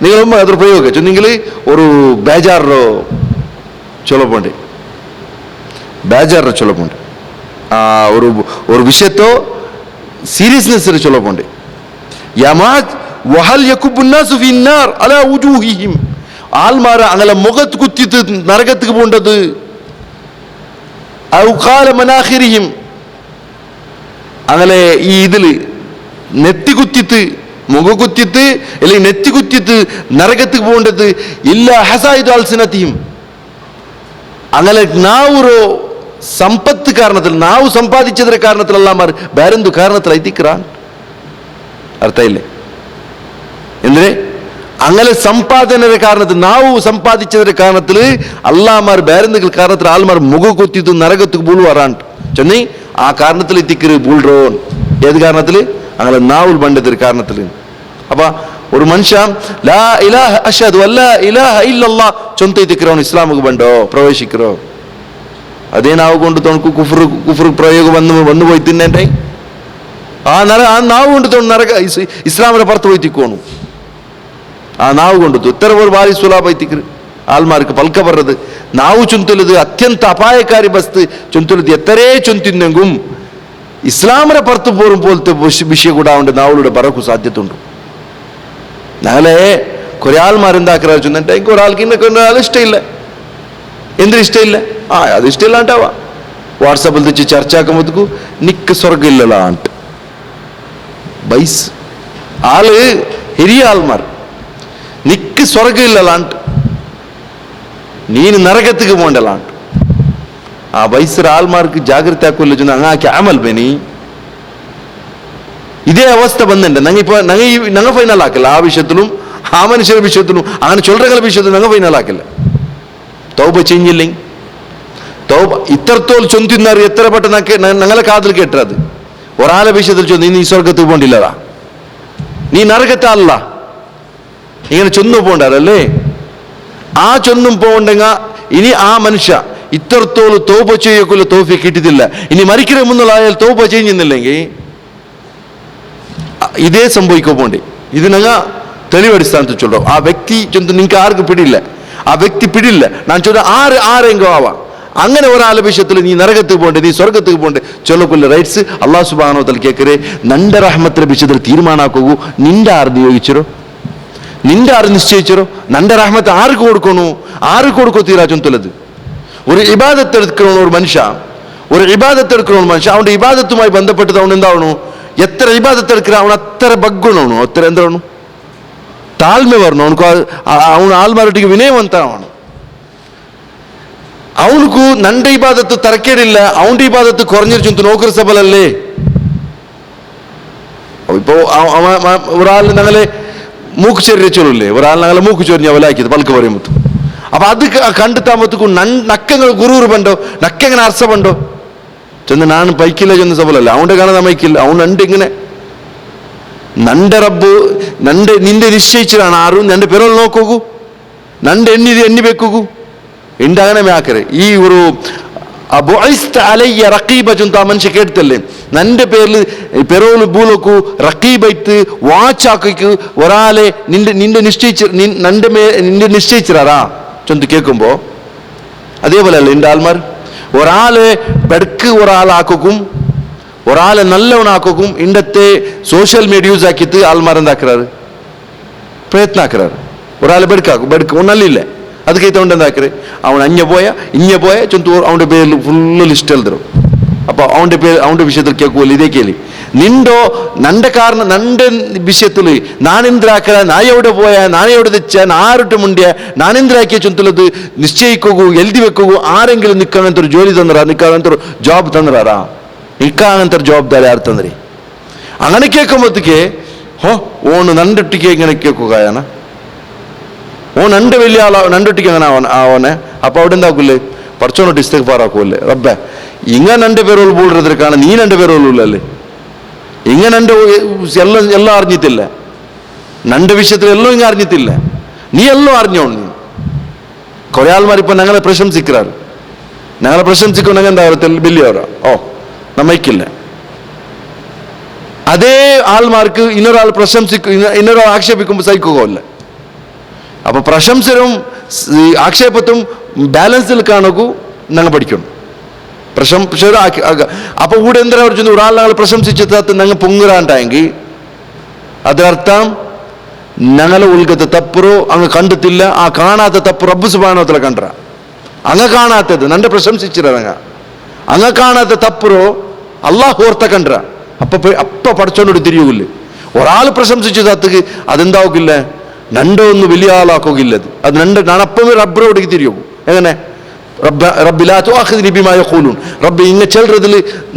നിങ്ങളെ ഉമ്മ അದ್ರ ಪ್ರಯೋಗ ചൊന്നെങ്കിൽ ഒരു ಬೇಜಾರು ചൊല്ലപ്പോണ്ട്, ಬೇಜಾರು ചൊല്ലപ്പോണ്ട്. ഒരു വിഷയത്തോ സീരിയസ്നെസ് ചൊല്ലപ്പോണ്ട്. യമാത് വഹൽ യകുബുന്നാസു ഫിന്നാർ അലാ വുജൂഹിഹിം, ആൽമാര അങ്ങനെ മുഖത്ത് കുത്തിട്ട് നരകത്തിക്ക് പോണ്ടത്. ഔ ഖാല മനാഖിരിഹിം, അങ്ങനെ ഈ ഇതില് നെത്തി കുത്തിത്ത് മുഖ കുത്തിത്ത് അല്ലെങ്കിൽ നെത്തി കുത്തിത്ത് നരകത്തിക്ക് പോകേണ്ടത്. ഇല്ല ഹസായിദു അൽസിനത്തിഹിം, അങ്ങനെ നാവുറോ സമ്പത്ത് കാരണത്തിൽ, നാവ് സമ്പാദിച്ചതിന്റെ കാരണത്തിലെല്ലാം വേറെന്തു കാരണത്തിൽ ഐതിക്രാൻ അർത്ഥ ഇല്ലേ എന്തിനെ അങ്ങനെ സമ്പാദനയുടെ കാരണത്തിൽ, നാവ് സമ്പാദിച്ചതിന്റെ കാരണത്തിൽ അല്ലാമാർ വേറെന്തെങ്കിലും കാരണത്തിൽ ആൾമാർ മുഖ കുത്തിത്ത് നരകത്തുക്ക് ബൂളുവാറാണ്ട് ചെന്നൈ ആ കാരണത്തിൽ എത്തിക്കര് ബൂൾറോൺ. ഏത് കാരണത്തിൽ? അങ്ങനെ നാവുൽ ബണ്ടത്തിന്റെ കാരണത്തിൽ. അപ്പൊ ഒരു മനുഷ്യ ലാ ഇലാഹ അഷ്ഹദു അല്ലാ ഇലാഹ ഇല്ലല്ലാഹ് ചൊന്ത എത്തിക്കറോ ഇസ്ലാമുക്ക് ബണ്ടോ പ്രവേശിക്കറോ, അതേ നാവ് കൊണ്ട് തോണക്ക് കുഫർ പ്രയോഗം വന്നു പോയി തിന്നേണ്ടേ. ആ നാവ് കൊണ്ട് തോന്നു നരക ഇസ്ലാമിനെ പുറത്ത് പോയി തിക്കോണു. ആ നാവ് കൊണ്ട് ഇത്ര ഒരു ഭാരി സുലാഭത്തിക്കറ് ആൾമാർക്ക് പൽക്ക പറഞ്ഞത് നാവ് ചൊന്തലത് അത്യന്ത അപായക്കാരി ബസ്ത് ചൊന്തലത് എത്രേ ചൊന്തിന്നെങ്കും ഇസ്ലാമിനെ പുറത്ത് പോറും പോലത്തെ വിഷയം കൂടെ ഉണ്ട് നാവുകളുടെ പറക്കു സാധ്യത ഉണ്ട്. നാളെ കുറെ ആൾമാരെന്താക്കാ ചൊന്നിട്ട് എനിക്ക് ഒരാൾക്ക് ഇന്നൊരാൾ ഇഷ്ടമില്ല, എന്തിനും ഇഷ്ടമില്ല, അത് ഇഷ്ടമില്ലാണ്ടാവാ വാട്സാപ്പിൽ തെച്ച് ചർച്ചാക്കുമ്പോഴത്തേക്കു നിക്ക് സ്വർഗം ഇല്ലലാണ്ട് ബൈസ് ആള് ಹಿರಿಯ ആൾമാർ നിക്ക് സ്വർഗം ഇല്ലലാണ്ട് നീನು നരകത്തിക്ക് പോകണ്ടലാണ്ട്. ആ വയസ്സര ആൾമാർക്ക് ജാഗ്രത ആക്കുമല്ലോ ചൊന്ന അങ്ങാക്കി ആമൽ ബനി. ഇതേ അവസ്ഥ ಬಂದಂಡೆ ഞങ്ങൾ ഫൈനൽ ആക്കില്ല ആ വിഷയത്തിലും ആ മനുഷ്യരുടെ വിഷയത്തിലും അങ്ങനെ ചൊല്ലറಗಳ വിഷയത്തിലും ഞങ്ങൾ ഫൈനൽ ആക്കില്ല. തൗബ ചെയ്യില്ലെങ്കിൽ തൗബ ഇത്രത്തോൽ ചൊന്തിന്നാർ എത്ര പെട്ടെന്ന് ഞങ്ങളെ കാതിൽ കേട്ടത് ഒരാളെ വിഷയത്തിൽ ചൊന്ന് നീ സ്വർഗത്തിൽ പോണ്ടില്ലതാ, നീ നരകത്തെ അല്ല ഇങ്ങനെ ചൊന്നു പോണ്ടല്ലേ. ആ ചൊന്നും പോകണ്ടെങ്ക ഇനി ആ മനുഷ്യ ഇത്രത്തോളം തൗബ ചെയ്യക്കുള്ള തോഫിക്ക് കിട്ടിയിട്ടില്ല. ഇനി മരിക്കുന്ന മുന്നിലായാൽ തൗബ ചെയ്യുന്നില്ലെങ്കിൽ ഇതേ സംഭവിക്കോ പോണ്ടേ. ഇത് ഞങ്ങൾ തെളിവടിസ്ഥാനത്ത് ചൊല്ലോ. ആ വ്യക്തി ചൊന്ന് നിങ്ങൾക്ക് ആർക്ക് പിടിയില്ല, ആ വ്യക്തി പിടിയില്ല. ഞാൻ ചൊല്ല ആരെങ്കോ ആവാം. അങ്ങനെ ഒരാളെ വിഷയത്തിൽ നീ നരകத்துக்கு പോണ്ടേ, നീ സ്വർഗத்துக்கு പോണ്ടേ ചൊല്ലക്കുള്ള റൈറ്റ്സ് അല്ലാഹു സുബ്ഹാനഹു വ തആല കേക്കരെ. നന്റെ റഹ്മത്തിന്റെ വിഷയത്തിൽ തീരുമാനാക്കൂ. നിന്റെ ആര് നിയോഗിച്ചോ, നിന്റെ ആര് നിശ്ചയിച്ചോ, നന്റെ റഹ്മത്ത് ആർക്ക് കൊടുക്കണു, ആർക്ക് കൊടുക്കോ തീരാ ചൊന്തലത്. ഒരു ഇബാദത്ത് എടുക്കണ ഒരു മനുഷ്യ, ഒരു ഇബാദത്ത് എടുക്കണ ഒരു മനുഷ്യ അവന്റെ ഇബാദത്തുമായി ബന്ധപ്പെട്ടത് അവൻ എന്താവണു, എത്ര ഇബാദത്ത് എടുക്കണ അവൻ അത്ര ബഗ്ഗുണവണു, അത്ര എന്താവണു താഴ്മ വരണു, അവൻ ആൾമാരൊട്ടിക്ക് വിനയವಂತനാവണം. ಅವನಿಗೂ ನಂಡ ಇಬಾದತ್ತು ತರಕೇಡಿಲ್ಲ, ಅವನ ಇಬಾದತ್ತು കുറഞ്ഞിരിച്ചു നോക്കർ സബലല്ലേ. ഇപ്പോ ഒരാൾ ഞങ്ങളെ മൂക്ക് ചെറിയ ചൊല്ലേ, ഒരാൾ ഞങ്ങളെ മൂക്ക് ചൊറിഞ്ഞ അവലാക്കിയത് പൽക്ക് പറയുമ്പോൾ അപ്പൊ അത് കണ്ടിട്ടാകുമ്പോഴത്തേക്കും നക്കങ്ങൾ ഗുരുറ് പണ്ടോ നക്കങ്ങനെ അർസ പണ്ടോ ചെന്ന് ഞാൻ പൈക്കില്ല ചെന്ന് സബലല്ല അവന്റെ കാണാൻ മൈക്കില്ല. അവൻ നണ്ട് ഇങ്ങനെ നന്റെ റബ്ബ് നിന്റെ നിശ്ചയിച്ചതാണ് ആരും നന്റെ പെരൽ നോക്കൂ, നണ്ട് എണ്ണി വെക്കൂ ഉണ്ടാകണേ ആക്കരെ. ഈ ഒരു റഖീബ ചൊന്ത മനുഷ്യ കേട്ടല്ലേ, നന്റെ പേരിൽ പെരോല് ബൂലക്കു റഖീബൈത്ത് വാച്ചാക്കു ഒരാളെ നിന്റെ നിശ്ചയിച്ചിരാ ചൊന്ത് കേൾക്കുമ്പോ അതേപോലെ അല്ലേ എൻ്റെ ആൾമാർ. ഒരാളെ ബെഡ്ക്ക് ഒരാളാക്കും, ഒരാളെ നല്ലവനാക്കും ഇന്നത്തെ സോഷ്യൽ മീഡിയ യൂസ് ആക്കിയിട്ട് ആൾമാരെന്താക്കാറ്, പ്രയത്ന ആക്കാറ്. ഒരാളെ ബെഡ്ക്കാക്കും, ബെഡ്ക്ക് ഒന്നല്ലില്ല അത് കൈത്തോണ്ട് എന്താക്കറ്, അവൻ അഞ്ഞ പോയ ഇഞ്ഞ പോയ ചൊന്തു അവൻ്റെ പേരിൽ ഫുള്ള് ലിസ്റ്റ് എഴുതരും. അപ്പോൾ അവൻ്റെ പേര് അവൻ്റെ വിഷയത്തിൽ കേൾക്കുമല്ലോ, ഇതേ കേಳಿ നിണ്ടോ നന്റെ കാരണ നന്റെ വിഷയത്തിൽ നാനെന്തിരാക്കല, നായെവിടെ പോയ, നാനെവിടെ തെച്ച, ആരുടെ മുണ്ടിയ, നാനെന്തിരാക്കിയ ചൊന്തലത് നിശ്ചയിക്കൂ, എഴുതി വെക്കൂ. ആരെങ്കിലും നിൽക്കാനಂತರ ജോലി തന്നറാ, നിൽക്കാനಂತರ ಜಾಬ್ ತಂದರಾರಾ, നിൽക്കാനಂತರ ಜವಾಬ್ದಾರಿ ಯಾರು ತಂದ್ರಿ? അങ്ങനെ കേൾക്കുമ്പോഴത്തേക്ക് ഓണ് നണ്ടൊട്ടിക്ക് ഇങ്ങനെ കേൾക്കുകയാണ്, ഓൻ നണ്ട് വലിയ ആളാ, നണ്ടൊട്ടിക്ക് അങ്ങനെ ആവനെ. അപ്പോൾ അവിടെ എന്താക്കൂല്ലേ, പഠിച്ചോണോട്ട് ഇസ്തിഗ്ഫാറാക്കൂല്ലേ, റബ്ബേ ഇങ്ങനെ എൻ്റെ പേരോൾ ബോൾറതിരക്കാണ്, നീ എൻ്റെ പേരോളല്ലേ, ഇങ്ങനെ എൻ്റെ എല്ലാം അറിഞ്ഞിട്ടില്ല, നന്റെ വിഷയത്തിൽ എല്ലാം ഇങ്ങനെ അറിഞ്ഞിട്ടില്ല, നീ എല്ലാം അറിഞ്ഞോണ്ട്. നീ കുറേ ആൾമാരിപ്പോൾ ഞങ്ങളെ പ്രശംസിക്കാറ്, ഞങ്ങളെ പ്രശംസിക്കുന്നെങ്കിൽ എന്താ ബില്ലിയോറ, നമ്മയ്ക്കില്ല. അതേ ആൾമാർക്ക് ഇന്നൊരാൾ ഇന്നൊരാൾ ആക്ഷേപിക്കുമ്പോൾ സഹിക്കുകയല്ല. അപ്പൊ പ്രശംസരും ആക്ഷേപത്തും ബാലൻസിൽ കാണുകൂ ഞങ്ങൾ പഠിക്കണം. പ്രശംസ അപ്പൊ ഇവിടെ എന്താ പറഞ്ഞു, ഒരാൾ ഞങ്ങൾ പ്രശംസിച്ചത് ഞങ്ങൾ പൊങ്ങുറാണ്ടായെങ്കിൽ അതിനർത്ഥം ഞങ്ങളെ ഉൾഗത്തെ തപ്പുറോ അങ്ങ് കണ്ടിട്ടില്ല, ആ കാണാത്ത തപ്പ് റബ്ബ് സുബ്ഹാനഹു വ തആല കണ്ടറ. അങ്ങ് കാണാത്തത് നന്റെ പ്രശംസിച്ചിരങ്ങ, അങ്ങ് കാണാത്ത തപ്പുറോ അള്ളാഹു ഓർത്ത കണ്ടറ. അപ്പൊ പഠിച്ചോണ്ടോട് തിരിയൂല്ല. ഒരാൾ പ്രശംസിച്ചു തത്തുക്ക് അതെന്താക്കില്ല, നണ്ടോ ഒന്ന് വലിയ ആളാക്കുകയില്ലത്, അത് നണ്ട് നണപ്പമേ റബ്ബറോടേക്ക് തിരിയോക്കും. എങ്ങനെ റബ്ബ് ഇങ്ങ ചെല്ലുന്നതിൽ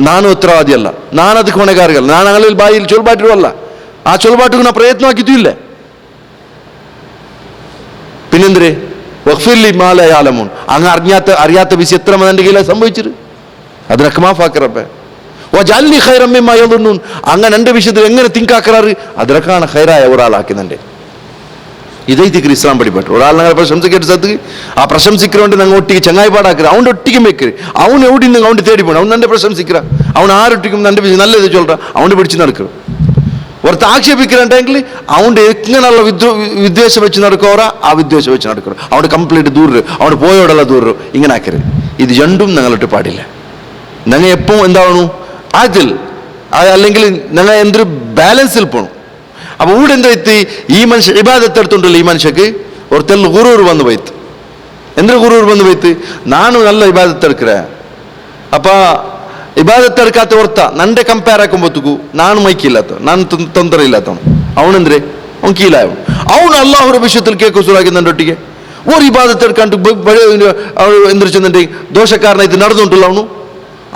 നാനും ഉത്തരവാദിയല്ല, നാനത് കൊണകാറുകൾ, ഞാൻ അങ്ങനെ ബായിൽ ചൊൽപാട്ടിരുവല്ല, ആ ചൊൽപാട്ടുക്ക് ഞാൻ പ്രയത്നമാക്കിയിട്ടില്ല. പിന്നെന്തേ വഖ്ഫിർലി മാ ലാ യഅലമൂൻ, അങ്ങ് അറിയാത്ത വിഷയം എത്ര എൻ്റെ കയ്യിലാണ് സംഭവിച്ചത്, അതിനൊക്കെ മാഫാക്കി റബ്ബേ. വജഅൽനി ഖൈറൻ മിമ്മാ യظنون, അങ്ങനെ എൻ്റെ വിഷയത്തിൽ എങ്ങനെ തിങ്കാക്കാറ്, അതിനൊക്കെയാണ് ഖൈറായ ഒരാളാക്കുന്നുണ്ട്. ഇതേ തിക്കറി ഇസ്ലാം പഠിപ്പെട്ടു. ഒരാൾ ഞങ്ങൾ പ്രശംസിക്കേണ്ട സ്ഥലത്ത് ആ പ്രശംസിக்கிறോണ്ട് ഞങ്ങൾ ഒട്ടിക്ക് ചങ്ങായി പാടാക്കുക, അവൻ്റെ ഒട്ടിക്കും വെക്കരുത്. അവൻ എവിടെ നിന്ന് അവൻ്റെ തേടി പോകണം, അവൻ എൻ്റെ പ്രശംസിക്കുക, അവൻ ആരൊട്ടിക്കും എൻ്റെ നല്ലത് ചൊല്ലറ, അവൻ്റെ പിടിച്ച് നടക്കുക. ഒരുത്ത ആക്ഷേപിക്കുന്നുണ്ടെങ്കിൽ അവൻ്റെ എങ്ങനെയുള്ള വിദ്വേഷം വെച്ച് നടക്കോറ, ആ വിദ്വേഷം വെച്ച് നടക്കുക, അവൻ്റെ കംപ്ലീറ്റ് ദൂരം, അവൻ്റെ പോയോടുള്ള ദൂരം, ഇങ്ങനെ ആക്കരുത്. ഇത് രണ്ടും ഞങ്ങളിട്ട് പാടില്ല. ഞങ്ങൾ എപ്പോൾ എന്താവണു അതിൽ, അല്ലെങ്കിൽ ഞങ്ങൾ എന്തൊരു ബാലൻസിൽ പോകണം. അപ്പൊ ഇവിടെ എന്താ എത്തി, ഈ മനുഷ്യ ഇബാദത്ത് എടുത്തുണ്ടല്ലോ, ഈ മനുഷ്യക്ക് ഒരു തെല്ല് ഗുരൂർ വന്നു പോയിത്ത്. എന്തൊരു ഗുരൂർ വന്നു പോയിത്ത്, നാനും നല്ല ഇബാദത്ത് എടുക്കറ, അപ്പ ഇബാദത്ത് എടുക്കാത്ത ഓർത്ത നന്റെ കമ്പയർ ആക്കുമ്പോഴത്തേക്കു നാനും മൈക്കില്ലാത്ത, ನಾನು ತೊಂದರೆ ಇಲ್ಲತ್ತವನು, ಅವನಂದ್ರೆ ಅವನು ಕೀಲಾಯವ, ಅವನು ಅಲ್ಲಾಹರ ವಿಷಯത്തിൽ ಕೇಕು ಸುರಾಗಿ ನನ್ನೊಟ್ಟಿಗೆ ಓರ್ ಇಬಾದತ್ എടുക്കാണ്ട് എന്തൊരു ചെന്നിട്ട് ദോഷക്കാരനായിട്ട് നടന്നുണ്ടല്ലോ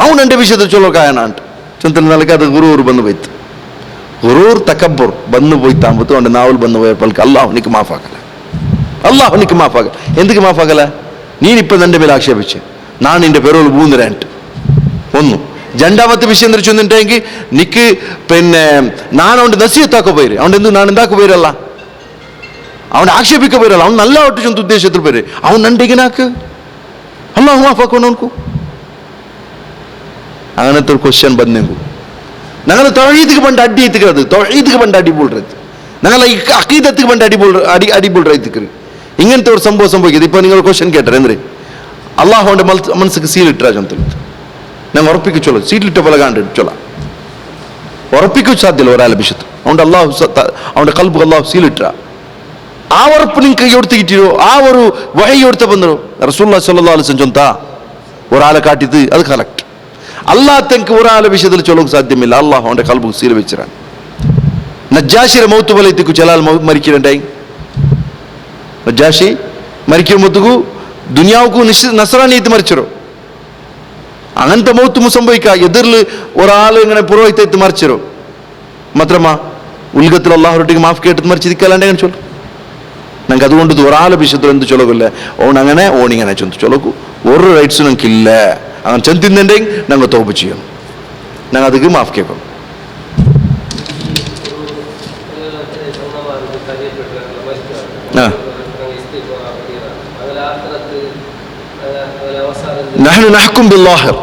ಅವನು എൻ്റെ വിഷയത്തിൽ ചൊല്ലോ കായന ಅಂತ ചെന്തൽ നൽകി അത് ഗുരൂർ വന്നു പോയിത്ത്. ഗുരൂർ തക്കബ്ബുർ വന്നു പോയി താമ്പത്ത് അവൻ്റെ നാവൽ വന്നു പോയപ്പോൾ അള്ളാഹു നിനക്ക് മാഫാക്കല, അള്ളാഹു നിനക്ക് മാഫാക്കല. എന്തൊക്കെ മാഫാക്കല, നീനിപ്പം എൻ്റെ മേലെ ആക്ഷേപിച്ച് ഞാൻ നിന്റെ പേരോൾ പൂന്നിരാണ്ട് ഒന്നു. രണ്ടാമത്തെ വിഷയം എന്താ ചെന്നിട്ടെങ്കിൽ നിക്ക് പിന്നെ ഞാൻ അവൻ്റെ നസീഹത്താക്ക പോയിര്, അവൻ്റെ എന്ത് ഞാൻ എന്താക്ക പോയിരല്ല, അവൻ ആക്ഷേപിക്ക പോയിരല്ല, അവൻ നല്ല ഒട്ട് ചെന്ന ഉദ്ദേശത്തിൽ പോര്, അവൻ നണ്ടിങ്ങനാക്ക് അള്ളാഹു മാഫാക്കണം അവനക്ക്. അങ്ങനത്തെ ഒരു ക്വസ്റ്റ്യൻ ಬಂದೆಂಗು. ഞങ്ങൾ തൗഹീദിക്ക് പണ്ട് അടി എത്തിക്കുന്നത്, തൗഹീദിക്ക് പണ്ട് അടി ബോൾறது, ഞങ്ങൾ അഖീദത്തിക്ക് പണ്ട് അടി ബോൾறது. ഇങ്ങനത്തെ ഒരു സംഭവം സംഭവിക്കുന്നത്. ഇപ്പൊ നിങ്ങൾ ക്വസ്റ്റ്യൻ കേട്ടത് എന്ത്, അള്ളാഹുവിന്റെ മനസ്സിക്ക് സീലിട്ടാ ചൊന്തൽ, ഞങ്ങൾ ഉറപ്പിക്കു ചൊല്ല, സീറ്റിലിട്ട പോലെ കാണ്ട് ചൊല്ല, ഉറപ്പിക്കു സാധ്യല്ല ഒരാളെ വിഷയത്ത്. അവൻ്റെ അള്ളാഹു അവൻ്റെ കൽബ് അള്ളാഹു സീലിട്ട ആ ഉറപ്പ് നിങ്ങൾക്ക് എടുത്തിക്കിട്ടോ, ആ ഒരു വഹി എടുത്ത ಬಂದರು റസൂലുള്ളാഹി സ്വല്ലല്ലാഹു അലൈഹി വസല്ലം ചൊന്ത ഒരാളെ കാട്ടിയത് അത് കറക്റ്റ്. അള്ളാഹ്ക്ക് ഒരാളെ വിഷയത്തിൽ ചൊല്ലാൻ സാധ്യമില്ല, അള്ളാഹു അവൻ്റെ കൽബ് സീൽ വെച്ചിരാൻ. നജ്ജാഷിയുടെ മൗത്ത് പോലെ എത്തിക്കു ചെലാൽ മരിക്കലുണ്ടായി. നജ്ജാഷി മരിക്കുമ്പോഴത്തേക്കു ദുനിയാവുക്കു നസ്രാനീത്ത് മരിച്ചോ, അങ്ങനത്തെ മൗത്ത് സംഭവിക്കുക. എതിരിൽ ഒരാൾ ഇങ്ങനെ പുരോഹിതത്ത് മരിച്ചോ, മാത്രമാ ഉൽഗത്തിൽ അള്ളാഹുട്ടിക്ക് മാഫ് കേട്ട് മരിച്ചിരിക്കലാണ്ട് അങ്ങനെ ചൊല്ലും. ഞങ്ങൾക്ക് അതുകൊണ്ട് ഒരാളെ വിഷയത്തിൽ എന്ത് ചൊല്ലകില്ല, ഓണങ്ങനെ ഓണിങ്ങനെ ചെന്ത് ചൊല്ലക്കു, ഒരു റൈറ്റ്സും ഞങ്ങൾക്കില്ല. അങ്ങനെ ചെന്തിന്നുണ്ടെങ്കിൽ ഞങ്ങൾ തോപ ചെയ്യണം, ഞങ്ങൾ അതിക്ക് മാഫ് കേൾക്കണം. നഹ്നു നഹ്കും ബില്ലാഹിർ,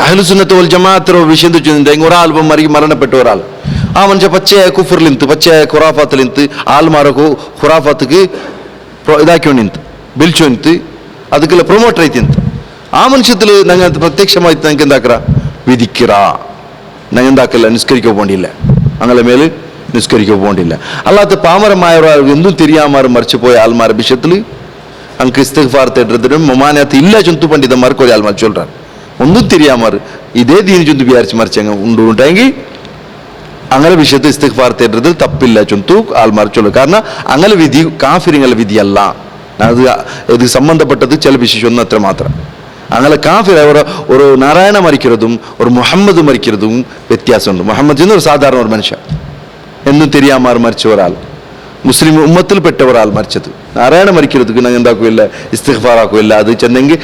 അഹ്ലു സുന്നത്ത് വൽ ജമാഅത്ത് വിഷയം ചെന്നിട്ടുണ്ടെങ്കിൽ ഒരാൾ മരണപ്പെട്ട ഒരാൾ, ആ മനുഷ്യ പച്ചയായ കുഫറിലിന്ത്, പച്ചയായ ഖുറാഫാത്തിലിന്ത്, ആൾമാരൊക്കെ ഖുറാഫാത്തിക്ക് ഇതാക്കിയോണ്ട് നിಂತು ಬಿಲ್ಚೋಂತು ಅದಕ್ಕೆಲ್ಲ ಪ್ರಮೋಟರ್ ಐತಿ ಅಂತ ആ മനുഷ്യത്തിൽ ഞങ്ങൾ പ്രത്യക്ഷമായിട്ട് ഞങ്ങൾക്ക് എന്താക്കറ വിധിക്കറാ ഞങ്ങൾ എന്താക്കല്ല നിസ്കരിക്കാൻ പോകണ്ടില്ല അങ്ങനെ മേല് നിസ്കരിക്കാൻ പോകണ്ടില്ല അല്ലാത്ത പാമരമായ എന്തും തിരിയാമാറ് മറിച്ചു പോയ ആൾമാരുടെ വിഷയത്തിൽ അങ്ങ് ഇസ്തിഗ്ഫാർ തേടുறதும் മമാനത്ത് ഇല്ല ചൊന്തു പണ്ഡിതന്മാർക്ക് ഒരു ആൾമാർ ചൊല്றார் ഒന്നും തിരിയാമാറ് ഇതേ ദീൻ ചൊന്തു വിചാരിച്ച് മറിച്ചങ്ങ് ഉണ്ടെങ്കിൽ അങ്ങനെ വിഷയത്തിൽ ഇസ്തിഗ്ഫാർ തേടുறതിൽ തപ്പില്ല ചൊന്തു ആൾമാർ ചൊല്ലും കാരണം അങ്ങനെ വിധി കാഫിരിങ്ങളുടെ വിധിയല്ല അത് ഇത് സംബന്ധപ്പെട്ടത് ചില വിശേഷം അത്ര മാത്രം അങ്ങനെ കാഫിർ ഒരു നാരായണ മരിക്കുന്നതും ഒരു മുഹമ്മദ് മരിക്കുന്നതും വ്യത്യാസമുണ്ട് മുഹമ്മദ് എന്നൊരു സാധാരണ ഒരു മനുഷ്യൻ എന്നും തിരിയാമാർ മരിച്ച ഒരാൾ മുസ്ലിം ഉമ്മത്തിൽപ്പെട്ട ഒരാൾ മരിച്ചത് നാരായണ മരിക്കുന്നതുക്ക് ഞങ്ങൾ എന്താക്കുകയില്ല ഇസ്തിഗ്ഫാർ ആക്കുകയില്ല അത് ചെന്നെങ്കിൽ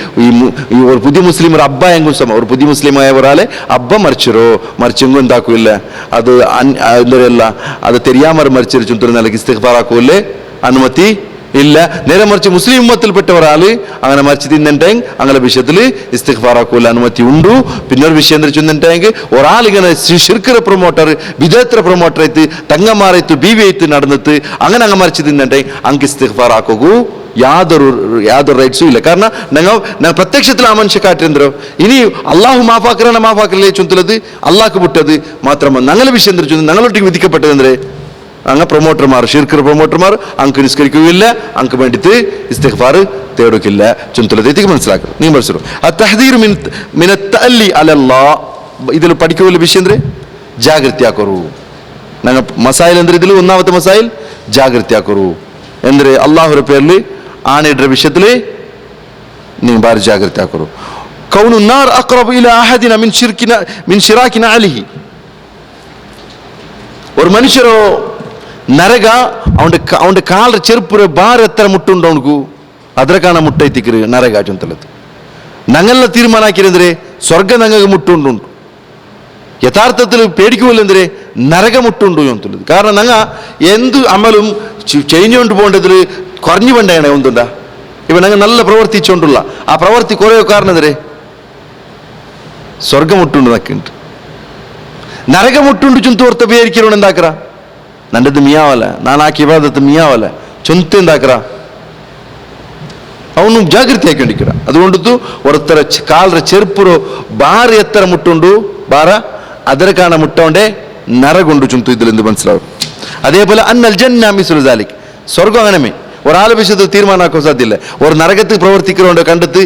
ഈ ഒരു പുതിയ മുസ്ലിം ഒരു അബ്ബ എങ്കും സമ ഒരു പുതിയ മുസ്ലിമായ ഒരാളെ അബ്ബ മരിച്ചെങ്കും എന്താക്കുകയില്ല അത് എന്താ പറയല്ല അത് തെരിയാമാർ മരിച്ചൊരു ചുറ്റുന്ന നിലയ്ക്ക് ഇസ്തിഗ്ഫാർ ആക്കുകയില്ലേ അനുമതി ഇല്ല നേരെ മറിച്ച് മുസ്ലിം ഉമ്മത്തിൽപ്പെട്ട ഒരാള് അങ്ങനെ മരിച്ചു തിന്നിട്ടെങ്കിൽ അങ്ങനെ വിഷയത്തിൽ ഇസ്തിഗ്ഫാർ ആക്കൂല അനുമതി ഉണ്ട് പിന്നെ ഒരു വിഷയം എന്താ ചെന്നിട്ടെങ്കിൽ ഒരാളിങ്ങനെ ശിർക്കിന്റെ പ്രൊമോട്ടർ വിദേത്ര പ്രൊമോട്ടർ ആയിട്ട് തങ്ങന്മാരായിട്ട് ബീവി ആയിട്ട് നടന്നിട്ട് അങ്ങനെ അങ്ങ് മരിച്ചു തിന്നിട്ടെങ്കിൽ അങ്ങ് ഇസ്തിഗ്ഫാർ ആക്കൂ യാതൊരു റൈറ്റ്സും ഇല്ല കാരണം ഞങ്ങൾ പ്രത്യക്ഷത്തിൽ ആ മനുഷ്യ കാറ്റെന്തരോ ഇനി അള്ളാഹു മാഫാക്കലേ ചൊന്തലത് അള്ളാഹ്ക്ക് വിട്ടത് മാത്രമല്ല ഞങ്ങളെ വിഷയം എന്താ ചൊന്നത് ഞങ്ങളൊട്ടിക്ക് വിധിക്കപ്പെട്ടത് എന്തേ അങ്ങനെ പ്രൊമോട്ടർമാർ ഷിർക്കർ പ്രൊമോട്ടർമാർ അങ്ങ് നിസ്കരിക്കുകയില്ല അങ്ങ് വേണ്ടിയിട്ട് ഇസ്തിഗ്ഫാർ തേടുക്കില്ല ചുന്തലത്തേക്ക് മനസ്സിലാക്കുക നീ മനസ്സിലും ഇതിൽ പഠിക്കുകയുള്ള വിഷയം എന്ത് ജാഗ്രത്യാക്കറു ഞങ്ങൾ മസായിൽ എന്ത് ഇതിൽ ഒന്നാമത്തെ മസായിൽ ജാഗ്രത്യാക്കറു എന്ത് അള്ളാഹുടെ പേരിൽ ആണയുടെ വിഷയത്തിൽ നീ ബാരി ജാഗ്രത്യാക്കറു കൗനു നാർ അഖ്റബു ഇലാ അഹദിന മിൻ ശിറാകിന അലിഹി ഒരു മനുഷ്യരോ നരക അവന്റെ കാലിന്റെ ചെറുപ്പുര ബാർ എത്ര മുട്ടുണ്ടോ അവനക്ക് അതിരക്കാണ് മുട്ടൈത്തിക്കറ് നരക ചൊന്തലത് ഞങ്ങളെ തീരുമാനാക്കിയെന്തരെ സ്വർഗം ഞങ്ങൾക്ക് മുട്ടുണ്ടു യഥാർത്ഥത്തിൽ പേടിക്കുമല്ലെന്തരെ നരക മുട്ടുണ്ടു ചൊന്തലത് കാരണം ഞങ്ങൾ എന്ത് അമലും ചെയ്ഞ്ഞുകൊണ്ട് പോകേണ്ടതിൽ കുറഞ്ഞു വേണ്ടയാണ് ഒന്നുണ്ടാ ഇവ ഞങ്ങൾ നല്ല പ്രവർത്തിച്ചുകൊണ്ടുള്ള ആ പ്രവർത്തി കുറേ കാരണം എന്തരെ സ്വർഗം മുട്ടുണ്ട് നക്കുണ്ട് നരക മുട്ടുണ്ട് ചുന്തോർത്ത പേരിക്കലോട് എന്താക്കറ നല്ലത് മിയാവല നാനാക്കി ഇബാദത്ത് മിയാവല ചൊന്ത എന്താക്കറ ಅವನು ಜಾಗೃತಿ ಹಾಕೊಂಡಿಕ್ಕಿರ അതുകൊണ്ടു ഒരുത്തര കാലರ ചെറുപ്പുറോ ബാർ എത്ര മുട്ടുണ്ടു ബാറ ಅದರ ಕಾಣ മുട്ടോണ്ടേ നരകൊണ്ടു ചുന്തു ഇതിലെന്ത് മനസ്സിലാവും അതേപോലെ അന്നൽ ജന്ന മിസ്ലു ദാലിക് സ്വർഗം അങ്ങനെമേ ഒരാളെ വിഷയത്തിൽ തീരുമാനമാക്കാൻ സാധ്യമില്ല ഒരു നരകത്തിൽ പ്രവർത്തിക്കുന്നതുകൊണ്ട് കണ്ടെത്തി